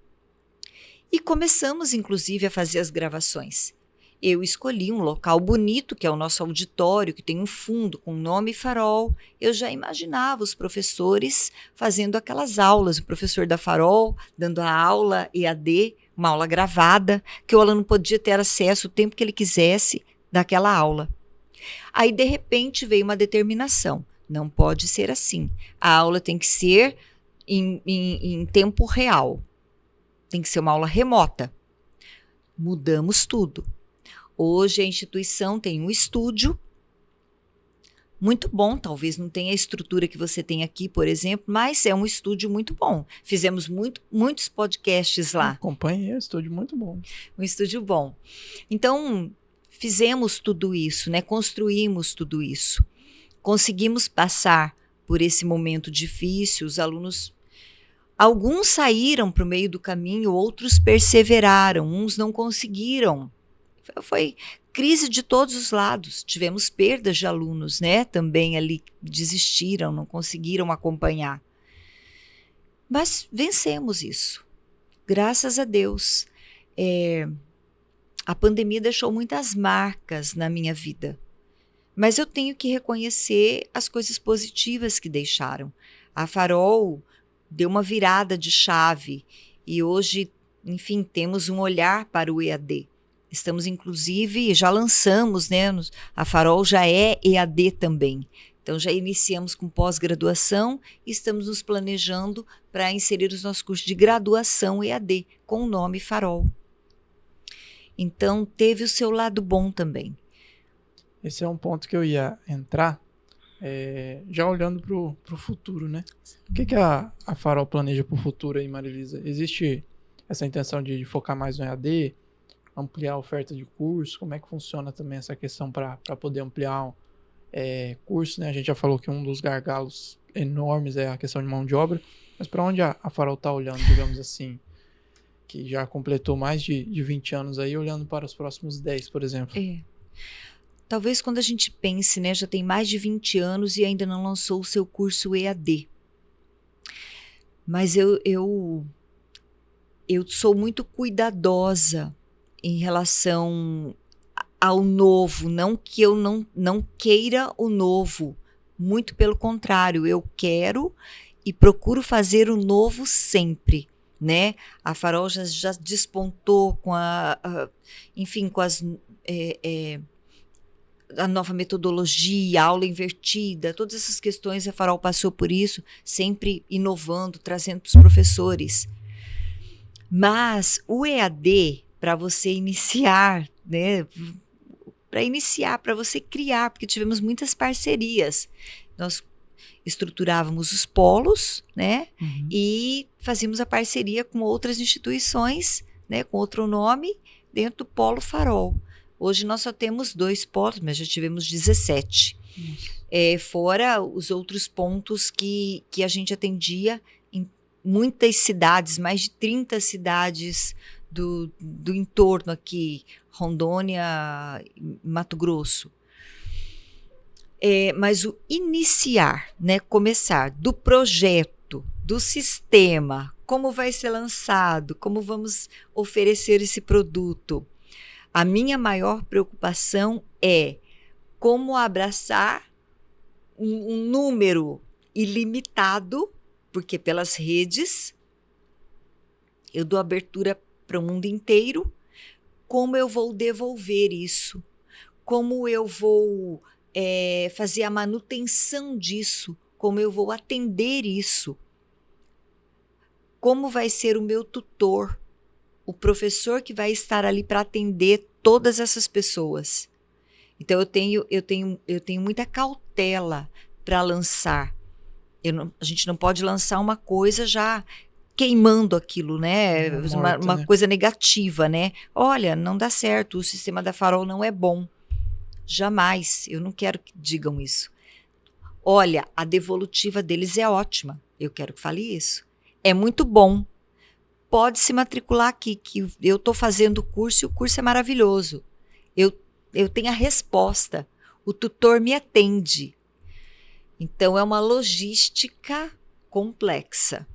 E começamos, inclusive, a fazer as gravações. Eu escolhi um local bonito, que é o nosso auditório, que tem um fundo com nome Farol. Eu já imaginava os professores fazendo aquelas aulas, o professor da Farol dando a aula EAD, uma aula gravada, que o aluno podia ter acesso o tempo que ele quisesse daquela aula. Aí, de repente, veio uma determinação. Não pode ser assim. A aula tem que ser em tempo real. Tem que ser uma aula remota. Mudamos tudo. Hoje a instituição tem um estúdio muito bom, talvez não tenha a estrutura que você tem aqui, por exemplo, mas é um estúdio muito bom. Fizemos muitos podcasts lá. Acompanhei, é um estúdio muito bom. Um estúdio bom. Então, fizemos tudo isso, né? Construímos tudo isso. Conseguimos passar por esse momento difícil, os alunos... Alguns saíram para o meio do caminho, outros perseveraram, uns não conseguiram. Foi crise de todos os lados. Tivemos perdas de alunos, né? Também ali desistiram, não conseguiram acompanhar. Mas vencemos isso. Graças a Deus. A pandemia deixou muitas marcas na minha vida. Mas eu tenho que reconhecer as coisas positivas que deixaram. A Farol deu uma virada de chave e hoje, enfim, temos um olhar para o EAD. Estamos, inclusive, já lançamos, né? A Farol já é EAD também. Então, já iniciamos com pós-graduação e estamos nos planejando para inserir os nossos cursos de graduação EAD, com o nome Farol. Então, teve o seu lado bom também. Esse é um ponto que eu ia entrar, já olhando para o futuro, né? O que a Farol planeja para o futuro aí, Marilisa? Existe essa intenção de focar mais no EAD, ampliar a oferta de curso? Como é que funciona também essa questão para poder ampliar curso, né? A gente já falou que um dos gargalos enormes é a questão de mão de obra, mas para onde a Farol está olhando, digamos assim, que já completou mais de 20 anos aí, olhando para os próximos 10, por exemplo? talvez quando a gente pense, né, já tem mais de 20 anos e ainda não lançou o seu curso EAD. Mas eu sou muito cuidadosa em relação ao novo, não que eu não queira o novo, muito pelo contrário, eu quero e procuro fazer o novo sempre, né? A Farol já despontou com enfim, com a nova metodologia, a aula invertida, todas essas questões, a Farol passou por isso, sempre inovando, trazendo para os professores. Mas o EAD, para você iniciar, né? Para iniciar, para você criar, porque tivemos muitas parcerias. Nós estruturávamos os polos, né? E fazíamos a parceria com outras instituições, né? Com outro nome, dentro do Polo Farol. Hoje nós só temos 2 polos, mas já tivemos 17. Fora os outros pontos que a gente atendia em muitas cidades, mais de 30 cidades do entorno aqui, Rondônia, Mato Grosso. Mas o iniciar, né, começar do projeto, do sistema, como vai ser lançado, como vamos oferecer esse produto. A minha maior preocupação é como abraçar um número ilimitado, porque pelas redes eu dou abertura para o mundo inteiro. Como eu vou devolver isso? Como eu vou fazer a manutenção disso? Como eu vou atender isso? Como vai ser o meu tutor? O professor que vai estar ali para atender todas essas pessoas? Então, eu tenho muita cautela para lançar. A gente não pode lançar uma coisa já queimando aquilo, né? Uma coisa negativa, né? Olha, não dá certo, o sistema da Farol não é bom. Jamais, eu não quero que digam isso. Olha, a devolutiva deles é ótima, eu quero que fale isso. É muito bom, pode se matricular aqui, que eu estou fazendo o curso e o curso é maravilhoso. Eu tenho a resposta, o tutor me atende. Então, é uma logística complexa.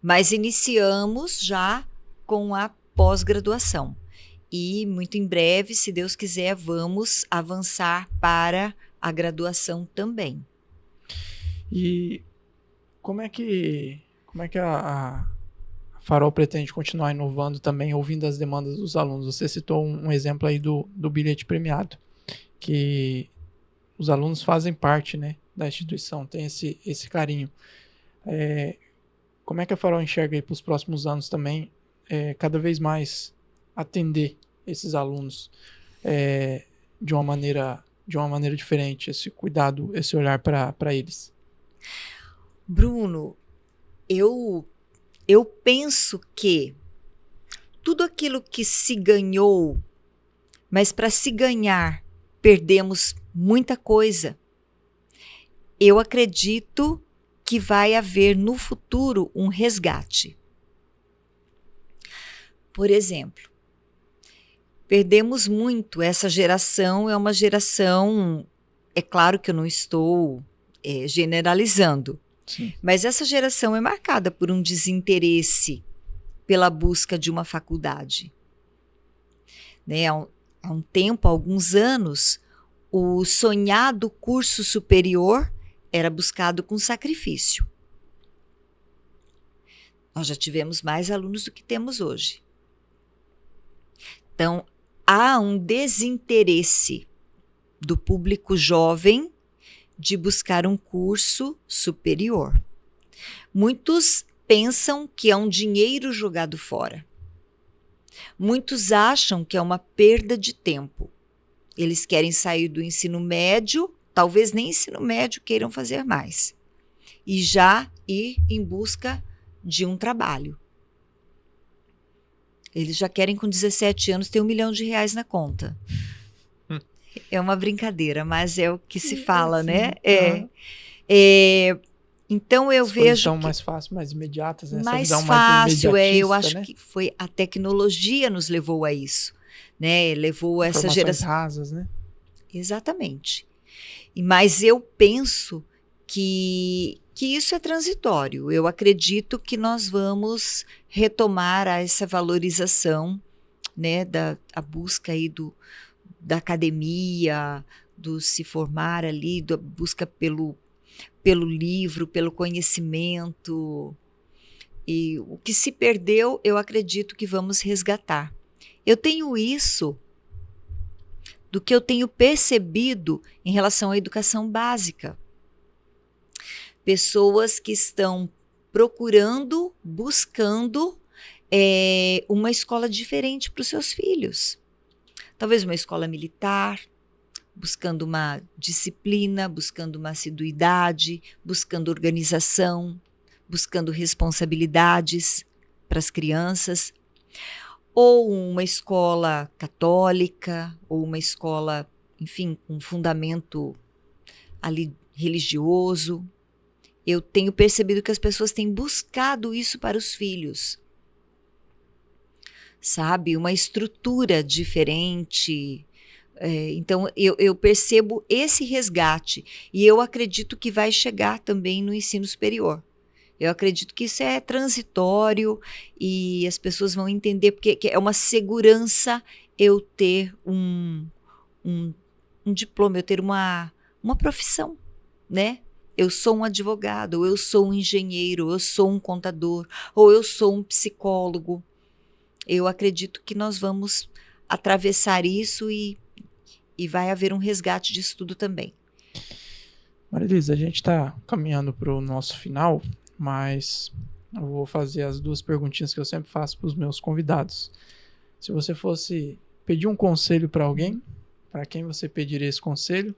Mas iniciamos já com a pós-graduação. E muito em breve, se Deus quiser, vamos avançar para a graduação também. E como é que a Farol pretende continuar inovando também, ouvindo as demandas dos alunos? Você citou um exemplo aí do bilhete premiado, que os alunos fazem parte, né, da instituição, tem esse carinho. Como é que a Farol enxerga aí para os próximos anos também, cada vez mais atender esses alunos de uma maneira diferente, esse cuidado, esse olhar para eles? Bruno, eu penso que tudo aquilo que se ganhou, mas para se ganhar perdemos muita coisa. Eu acredito que vai haver no futuro um resgate. Por exemplo, perdemos muito. Essa geração é uma geração, é claro que eu não estou generalizando, Sim. Mas essa geração é marcada por um desinteresse pela busca de uma faculdade. Né? Há um tempo, há alguns anos, o sonhado curso superior era buscado com sacrifício. Nós já tivemos mais alunos do que temos hoje. Então, há um desinteresse do público jovem de buscar um curso superior. Muitos pensam que é um dinheiro jogado fora. Muitos acham que é uma perda de tempo. Eles querem sair do ensino médio, talvez nem ensino médio queiram fazer mais, e já ir em busca de um trabalho. Eles já querem, com 17 anos, ter R$1 milhão na conta. É uma brincadeira, mas é o que se fala, sim, né? Então eu vejo são mais fáceis, mais imediatas, né? Mais Essa visão fácil, mais eu acho, né? que foi a tecnologia nos levou a isso, né? Levou essa Informações geração rasas, né? Exatamente. Mas eu penso que isso é transitório. Eu acredito que nós vamos retomar essa valorização, né, a busca aí da academia, do se formar ali, da busca pelo livro, pelo conhecimento. E o que se perdeu, eu acredito que vamos resgatar. Eu tenho isso do que eu tenho percebido em relação à educação básica. Pessoas que estão procurando, buscando uma escola diferente para os seus filhos. Talvez uma escola militar, buscando uma disciplina, buscando uma assiduidade, buscando organização, buscando responsabilidades para as crianças. Ou uma escola católica, ou uma escola, enfim, com fundamento ali religioso. Eu tenho percebido que as pessoas têm buscado isso para os filhos. Sabe? Uma estrutura diferente. Então, eu percebo esse resgate. E eu acredito que vai chegar também no ensino superior. Eu acredito que isso é transitório e as pessoas vão entender, porque é uma segurança eu ter um diploma, eu ter uma profissão, né? Eu sou um advogado, ou eu sou um engenheiro, ou eu sou um contador, ou eu sou um psicólogo. Eu acredito que nós vamos atravessar isso e vai haver um resgate disso tudo também. Marilisa, a gente está caminhando para o nosso final, mas eu vou fazer as duas perguntinhas que eu sempre faço para os meus convidados. Se você fosse pedir um conselho para alguém, para quem você pediria esse conselho?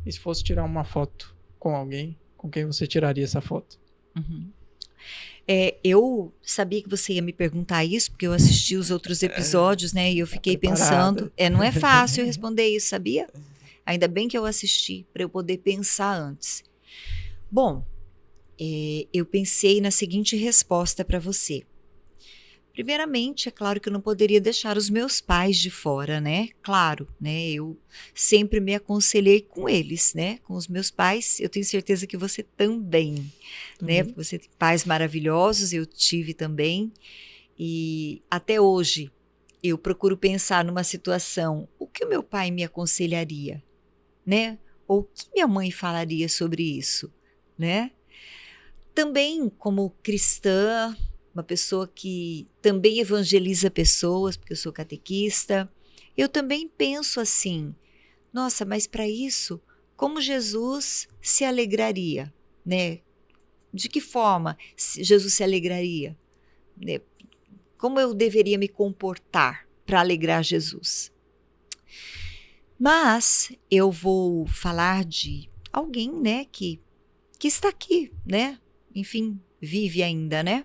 E se fosse tirar uma foto com alguém, com quem você tiraria essa foto? Uhum. Eu sabia que você ia me perguntar isso, porque eu assisti os outros episódios, né? E eu fiquei pensando, não é fácil responder isso, sabia? Ainda bem que eu assisti, para eu poder pensar antes. Bom, eu pensei na seguinte resposta para você. Primeiramente, é claro que eu não poderia deixar os meus pais de fora, né? Claro, né? Eu sempre me aconselhei com eles, né? Com os meus pais, eu tenho certeza que você também, né? Porque você tem pais maravilhosos, eu tive também. E até hoje, eu procuro pensar numa situação, o que o meu pai me aconselharia, né? Ou o que minha mãe falaria sobre isso, né? Também como cristã, uma pessoa que também evangeliza pessoas, porque eu sou catequista, eu também penso assim, nossa, mas para isso, como Jesus se alegraria, né? De que forma Jesus se alegraria? Né? Como eu deveria me comportar para alegrar Jesus? Mas eu vou falar de alguém, né, que está aqui, né? Enfim, vive ainda, né?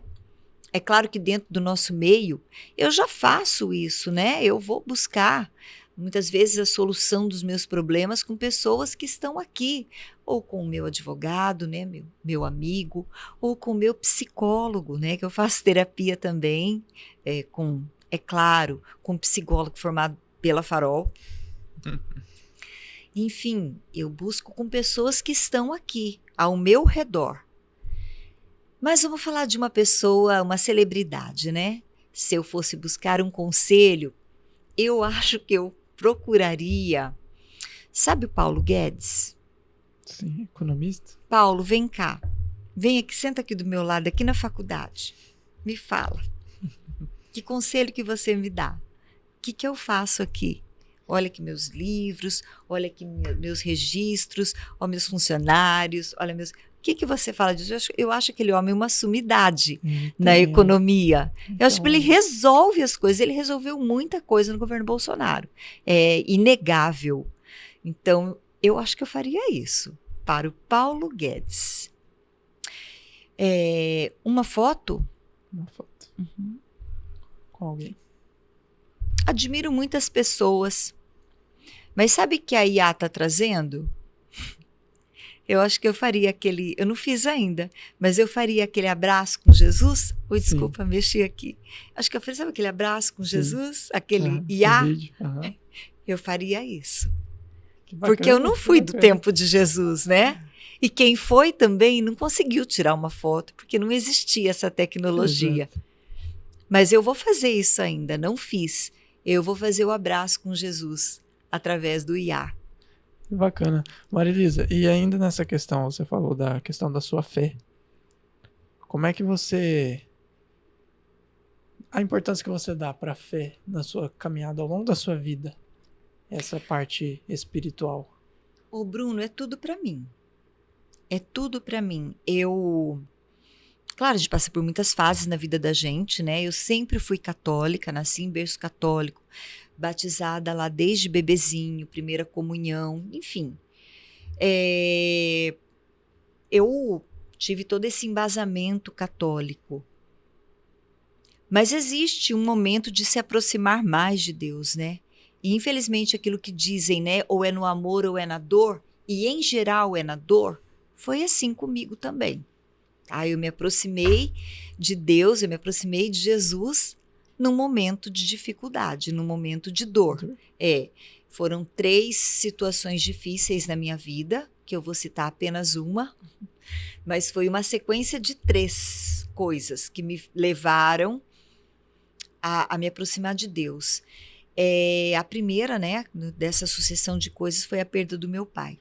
É claro que dentro do nosso meio, eu já faço isso, né? Eu vou buscar, muitas vezes, a solução dos meus problemas com pessoas que estão aqui, ou com o meu advogado, né? Meu amigo, ou com o meu psicólogo, né? Que eu faço terapia também, é claro, com um psicólogo formado pela Farol. Enfim, eu busco com pessoas que estão aqui, ao meu redor. Mas eu vou falar de uma pessoa, uma celebridade, né? Se eu fosse buscar um conselho, eu acho que eu procuraria... Sabe o Paulo Guedes? Sim, economista. Paulo, vem cá. Vem aqui, senta aqui do meu lado, aqui na faculdade. Me fala. Que conselho que você me dá? O que eu faço aqui? Olha aqui meus livros, olha aqui meus registros, olha meus funcionários, olha meus... O que você fala disso? Eu acho aquele homem uma sumidade na economia. Eu acho que ele resolve as coisas. Ele resolveu muita coisa no governo Bolsonaro. É inegável. Então, eu acho que eu faria isso para o Paulo Guedes. Uma foto? Uma foto. Uhum. Com alguém. Admiro muitas pessoas. Mas sabe o que a IA está trazendo? Eu acho que eu faria aquele... Eu não fiz ainda, mas eu faria aquele abraço com Jesus. Oi, desculpa, mexi aqui. Acho que eu faria, sabe aquele abraço com Jesus? Aquele IA? Eu faria isso. Que Porque eu bacana, não que fui do bacana. tempo de Jesus, né? E quem foi também não conseguiu tirar uma foto, porque não existia essa tecnologia. Exato. Mas eu vou fazer isso ainda, não fiz. Eu vou fazer o abraço com Jesus através do IA. Que bacana. Marilisa, e ainda nessa questão, você falou da questão da sua fé. Como é que você. A importância que você dá para a fé na sua caminhada ao longo da sua vida, essa parte espiritual. Ô, Bruno, é tudo para mim. É tudo para mim. Claro, a gente passa por muitas fases na vida da gente, né? Eu sempre fui católica, nasci em berço católico, batizada lá desde bebezinho, primeira comunhão, enfim. Eu tive todo esse embasamento católico. Mas existe um momento de se aproximar mais de Deus, né? E infelizmente aquilo que dizem, né? Ou é no amor ou é na dor, e em geral é na dor, foi assim comigo também. Eu me aproximei de Deus, eu me aproximei de Jesus num momento de dificuldade, num momento de dor. Foram 3 situações difíceis na minha vida, que eu vou citar apenas uma, mas foi uma sequência de 3 coisas que me levaram a me aproximar de Deus. A primeira, né, dessa sucessão de coisas foi a perda do meu pai.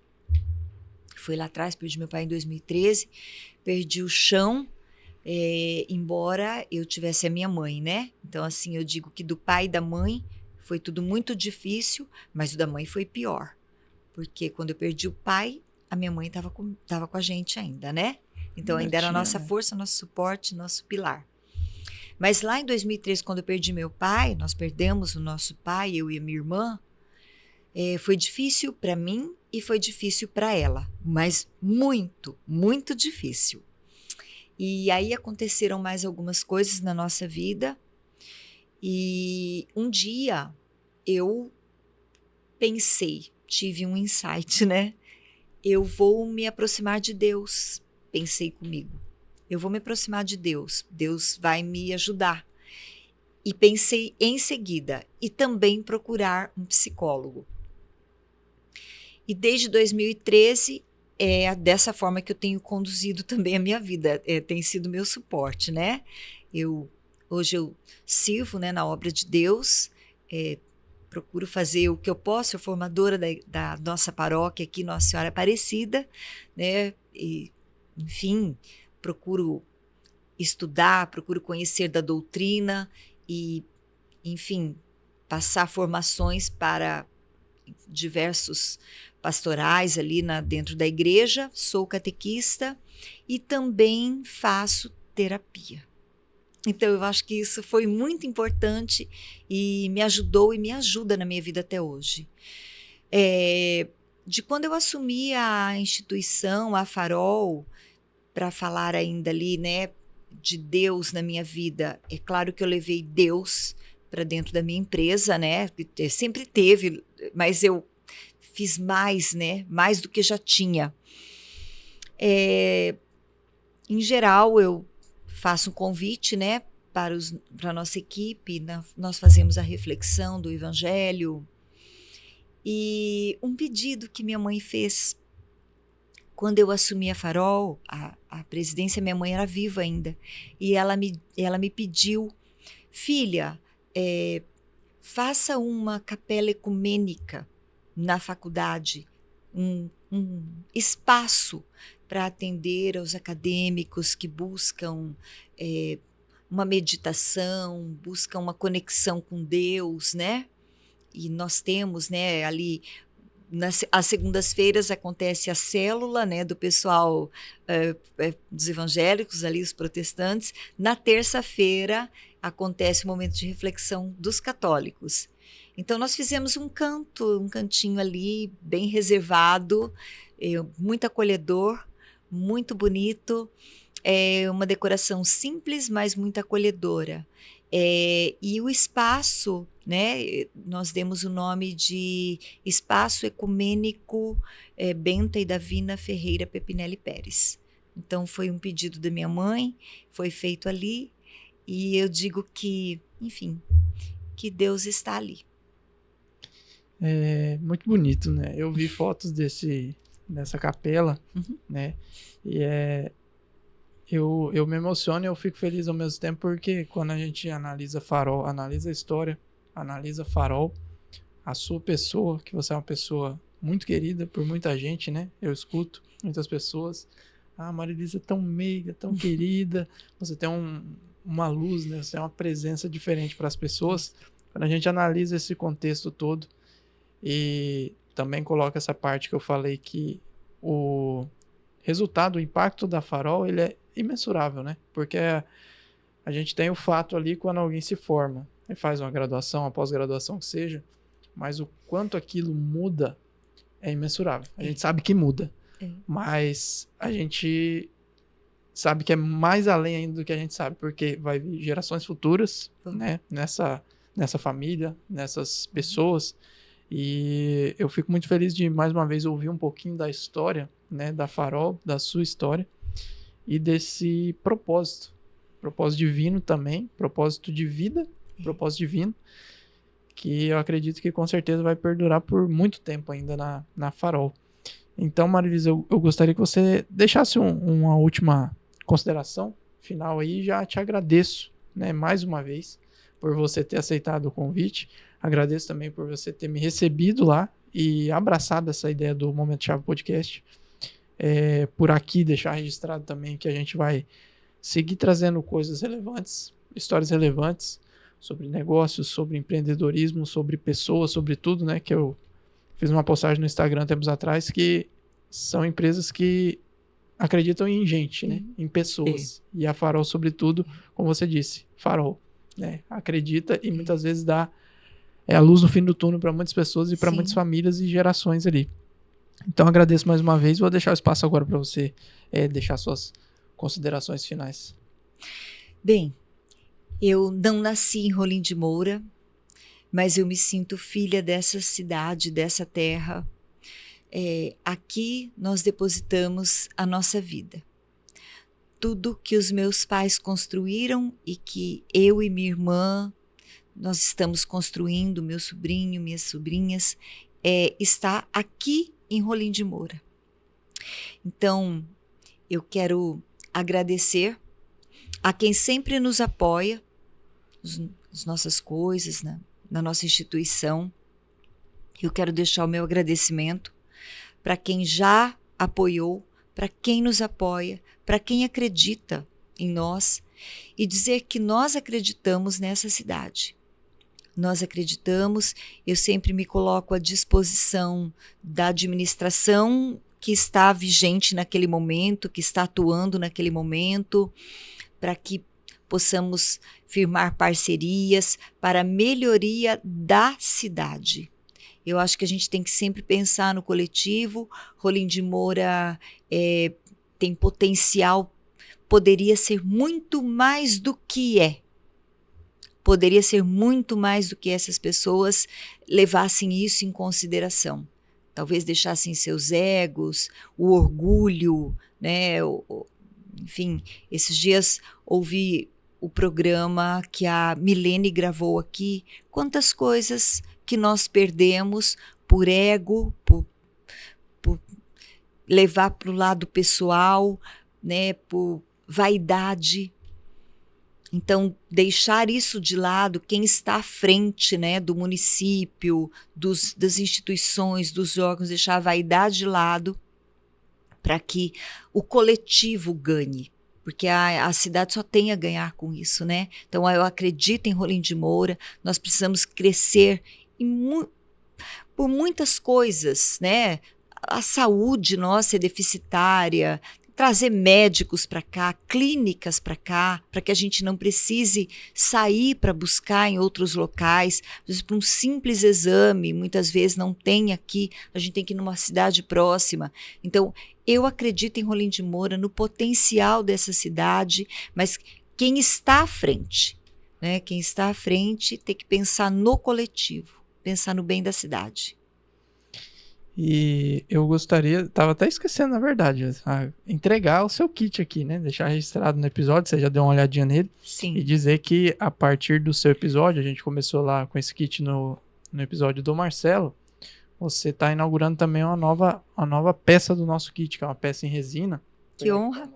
Foi lá atrás, perdi meu pai em 2013, perdi o chão, embora eu tivesse a minha mãe, né? Então, assim, eu digo que do pai e da mãe foi tudo muito difícil, mas o da mãe foi pior. Porque quando eu perdi o pai, a minha mãe estava com a gente ainda, né? Então, ainda era a nossa força, nosso suporte, nosso pilar. Mas lá em 2013, quando eu perdi meu pai, nós perdemos o nosso pai, eu e a minha irmã, foi difícil para mim e foi difícil para ela, mas muito, muito difícil. E aí aconteceram mais algumas coisas na nossa vida e um dia eu pensei, tive um insight, né? Eu vou me aproximar de Deus, pensei comigo. Eu vou me aproximar de Deus, Deus vai me ajudar. E pensei em seguida, e também procurar um psicólogo. E desde 2013, é dessa forma que eu tenho conduzido também a minha vida, tem sido meu suporte, né? Hoje eu sirvo, né, na obra de Deus, procuro fazer o que eu posso, sou formadora da nossa paróquia aqui, Nossa Senhora Aparecida, né? E, enfim, procuro estudar, procuro conhecer da doutrina e, enfim, passar formações para diversos pastorais ali dentro da igreja, sou catequista e também faço terapia. Então eu acho que isso foi muito importante e me ajudou e me ajuda na minha vida até hoje. De quando eu assumi a instituição, a Farol, para falar ainda ali, né, de Deus na minha vida, é claro que eu levei Deus para dentro da minha empresa, né, sempre teve, mas eu fiz mais, né, mais do que já tinha. Em geral, eu faço um convite, né, para a nossa equipe, nós fazemos a reflexão do Evangelho, e um pedido que minha mãe fez. Quando eu assumi a Farol, a presidência, minha mãe era viva ainda, e ela me pediu, filha, faça uma capela ecumênica na faculdade, um espaço para atender aos acadêmicos que buscam uma meditação, buscam uma conexão com Deus, né? E nós temos, né, ali às segundas-feiras acontece a célula, né, do pessoal dos evangélicos, ali os protestantes. Na terça-feira acontece o momento de reflexão dos católicos. Então nós fizemos um cantinho ali bem reservado, muito acolhedor, muito bonito, uma decoração simples, mas muito acolhedora. E o espaço, né, nós demos o nome de Espaço Ecumênico Benta e Davina Ferreira Pepinelli Pérez. Então foi um pedido da minha mãe, foi feito ali, e eu digo que, enfim, que Deus está ali. É muito bonito, né? Eu vi fotos dessa capela, né? E eu me emociono e eu fico feliz ao mesmo tempo, porque quando a gente analisa Farol, analisa a história, analisa Farol, a sua pessoa, que você é uma pessoa muito querida por muita gente, né? Eu escuto muitas pessoas. Ah, Marilisa é tão meiga, tão querida. Você tem uma luz, né? Você tem uma presença diferente para as pessoas. Quando a gente analisa esse contexto todo e também coloca essa parte que eu falei, que o resultado, o impacto da Farol, ele é imensurável, né? Porque a gente tem o fato ali quando alguém se forma e faz uma graduação, uma pós-graduação que seja, mas o quanto aquilo muda é imensurável. A gente sabe que muda, mas a gente sabe que é mais além ainda do que a gente sabe, porque vai vir gerações futuras, né, nessa família, nessas pessoas, e eu fico muito feliz de, mais uma vez, ouvir um pouquinho da história, né, da Farol, da sua história, e desse propósito divino também, propósito de vida, propósito divino, que eu acredito que com certeza vai perdurar por muito tempo ainda na Farol. Então, Marilisa, eu gostaria que você deixasse uma última consideração final aí. Já te agradeço, né, mais uma vez por você ter aceitado o convite. Agradeço também por você ter me recebido lá e abraçado essa ideia do Momento Chave Podcast. Por aqui, deixar registrado também que a gente vai seguir trazendo coisas relevantes, histórias relevantes, sobre negócios, sobre empreendedorismo, sobre pessoas, sobre tudo, né? Que eu fiz uma postagem no Instagram tempos atrás, que são empresas que acreditam em gente, né? Em pessoas. E a Farol, sobretudo, como você disse, Farol, né? Acredita e muitas vezes dá a luz no fim do túnel para muitas pessoas e para muitas famílias e gerações ali. Então, agradeço mais uma vez. Vou deixar o espaço agora para você deixar suas considerações finais. Bem, eu não nasci em Rolim de Moura, mas eu me sinto filha dessa cidade, dessa terra. Aqui nós depositamos a nossa vida. Tudo que os meus pais construíram e que eu e minha irmã, nós estamos construindo, meu sobrinho, minhas sobrinhas, está aqui em Rolim de Moura. Então, eu quero agradecer a quem sempre nos apoia, as nossas coisas, né, na nossa instituição. Eu quero deixar o meu agradecimento para quem já apoiou, para quem nos apoia, para quem acredita em nós, e dizer que nós acreditamos nessa cidade. Nós acreditamos, eu sempre me coloco à disposição da administração que está vigente naquele momento, que está atuando naquele momento, para que possamos firmar parcerias para a melhoria da cidade. Eu acho que a gente tem que sempre pensar no coletivo. Rolim de Moura tem potencial, poderia ser muito mais do que é. Poderia ser muito mais do que essas pessoas levassem isso em consideração. Talvez deixassem seus egos, o orgulho, né? Enfim, esses dias ouvi o programa que a Milene gravou aqui. Quantas coisas que nós perdemos por ego, por levar para o lado pessoal, né? Por vaidade. Então, deixar isso de lado, quem está à frente, né, do município, das instituições, dos órgãos, deixar a vaidade de lado para que o coletivo ganhe, porque a cidade só tem a ganhar com isso, né? Então, eu acredito em Rolim de Moura, nós precisamos crescer por muitas coisas, né? A saúde nossa é deficitária, trazer médicos para cá, clínicas para cá, para que a gente não precise sair para buscar em outros locais. Às vezes, para um simples exame, muitas vezes não tem aqui, a gente tem que ir numa cidade próxima. Então, eu acredito em Rolim de Moura, no potencial dessa cidade, mas quem está à frente, né? Quem está à frente tem que pensar no coletivo, pensar no bem da cidade. E eu gostaria, estava até esquecendo, na verdade, entregar o seu kit aqui, né? Deixar registrado no episódio, você já deu uma olhadinha nele. Sim. E dizer que a partir do seu episódio, a gente começou lá com esse kit no episódio do Marcelo, você está inaugurando também uma nova peça do nosso kit, que é uma peça em resina. Que honra!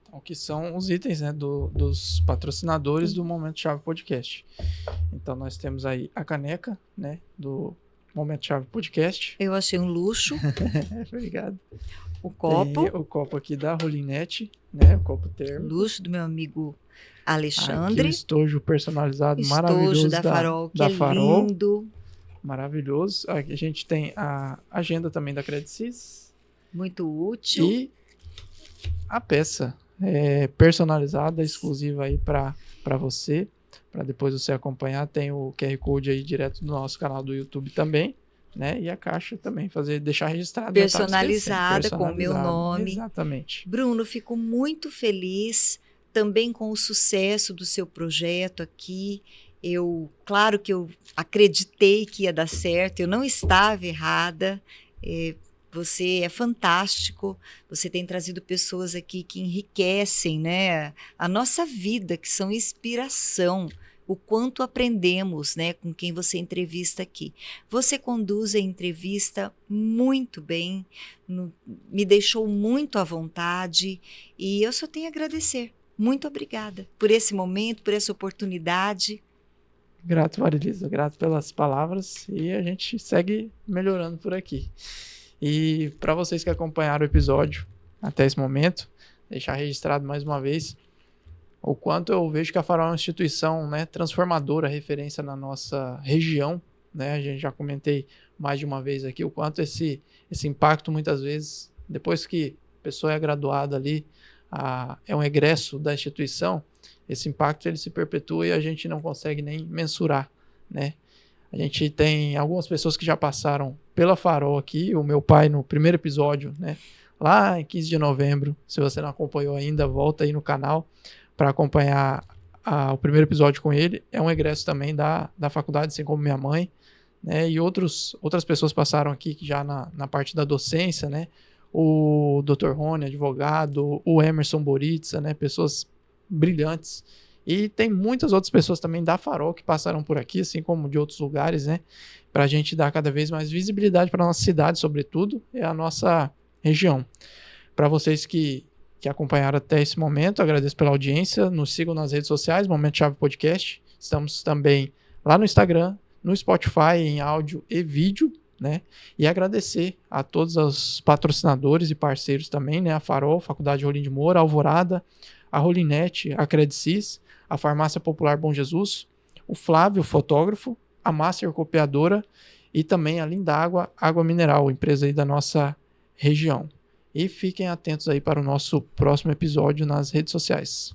Então, que são os itens, né, dos patrocinadores do Momento Chave Podcast. Então, nós temos aí a caneca, né, do Momento Chave Podcast. Eu achei um luxo. Obrigado. O copo. Tem o copo aqui da Rolinete, né, o copo térmico. Luxo do meu amigo Alexandre. Aqui o estojo personalizado Estojo maravilhoso da Farol, que da é Farol. lindo. Maravilhoso. Aqui a gente tem a agenda também da Credcis. Muito útil. E a peça personalizada, exclusiva aí para você, para depois você acompanhar. Tem o QR Code aí direto do nosso canal do YouTube também, né? E a caixa também, deixar registrado. Personalizada com o meu nome. Exatamente. Bruno, fico muito feliz também com o sucesso do seu projeto aqui. Claro que eu acreditei que ia dar certo, eu não estava errada. Você é fantástico, você tem trazido pessoas aqui que enriquecem, né, a nossa vida, que são inspiração, o quanto aprendemos, né, com quem você entrevista aqui. Você conduz a entrevista muito bem, me deixou muito à vontade e eu só tenho a agradecer. Muito obrigada por esse momento, por essa oportunidade. Grato, Marilisa, grato pelas palavras e a gente segue melhorando por aqui. E para vocês que acompanharam o episódio até esse momento, deixar registrado mais uma vez o quanto eu vejo que a Farol é uma instituição, né, transformadora, referência na nossa região, né? A gente já comentei mais de uma vez aqui o quanto esse impacto muitas vezes, depois que a pessoa é graduada ali, é um egresso da instituição, esse impacto ele se perpetua e a gente não consegue nem mensurar, né? A gente tem algumas pessoas que já passaram pela Farol aqui, o meu pai no primeiro episódio, né? Lá em 15 de novembro, se você não acompanhou ainda, volta aí no canal para acompanhar o primeiro episódio com ele. É um egresso também da faculdade, assim como minha mãe, né? E outras pessoas passaram aqui que já na parte da docência, né? O Dr. Rony, advogado, o Emerson Boritza, né? Pessoas brilhantes. E tem muitas outras pessoas também da Farol que passaram por aqui, assim como de outros lugares, né? Para a gente dar cada vez mais visibilidade para a nossa cidade, sobretudo, e a nossa região. Para vocês que acompanharam até esse momento, agradeço pela audiência. Nos sigam nas redes sociais, Momento Chave Podcast. Estamos também lá no Instagram, no Spotify, em áudio e vídeo, né? E agradecer a todos os patrocinadores e parceiros também, né? A Farol, Faculdade Rolim de Moura, a Alvorada, a Rolinete, a Credcis, a Farmácia Popular Bom Jesus, o Flávio, fotógrafo, a Master Copiadora e também a Linda Água Mineral, empresa aí da nossa região. E fiquem atentos aí para o nosso próximo episódio nas redes sociais.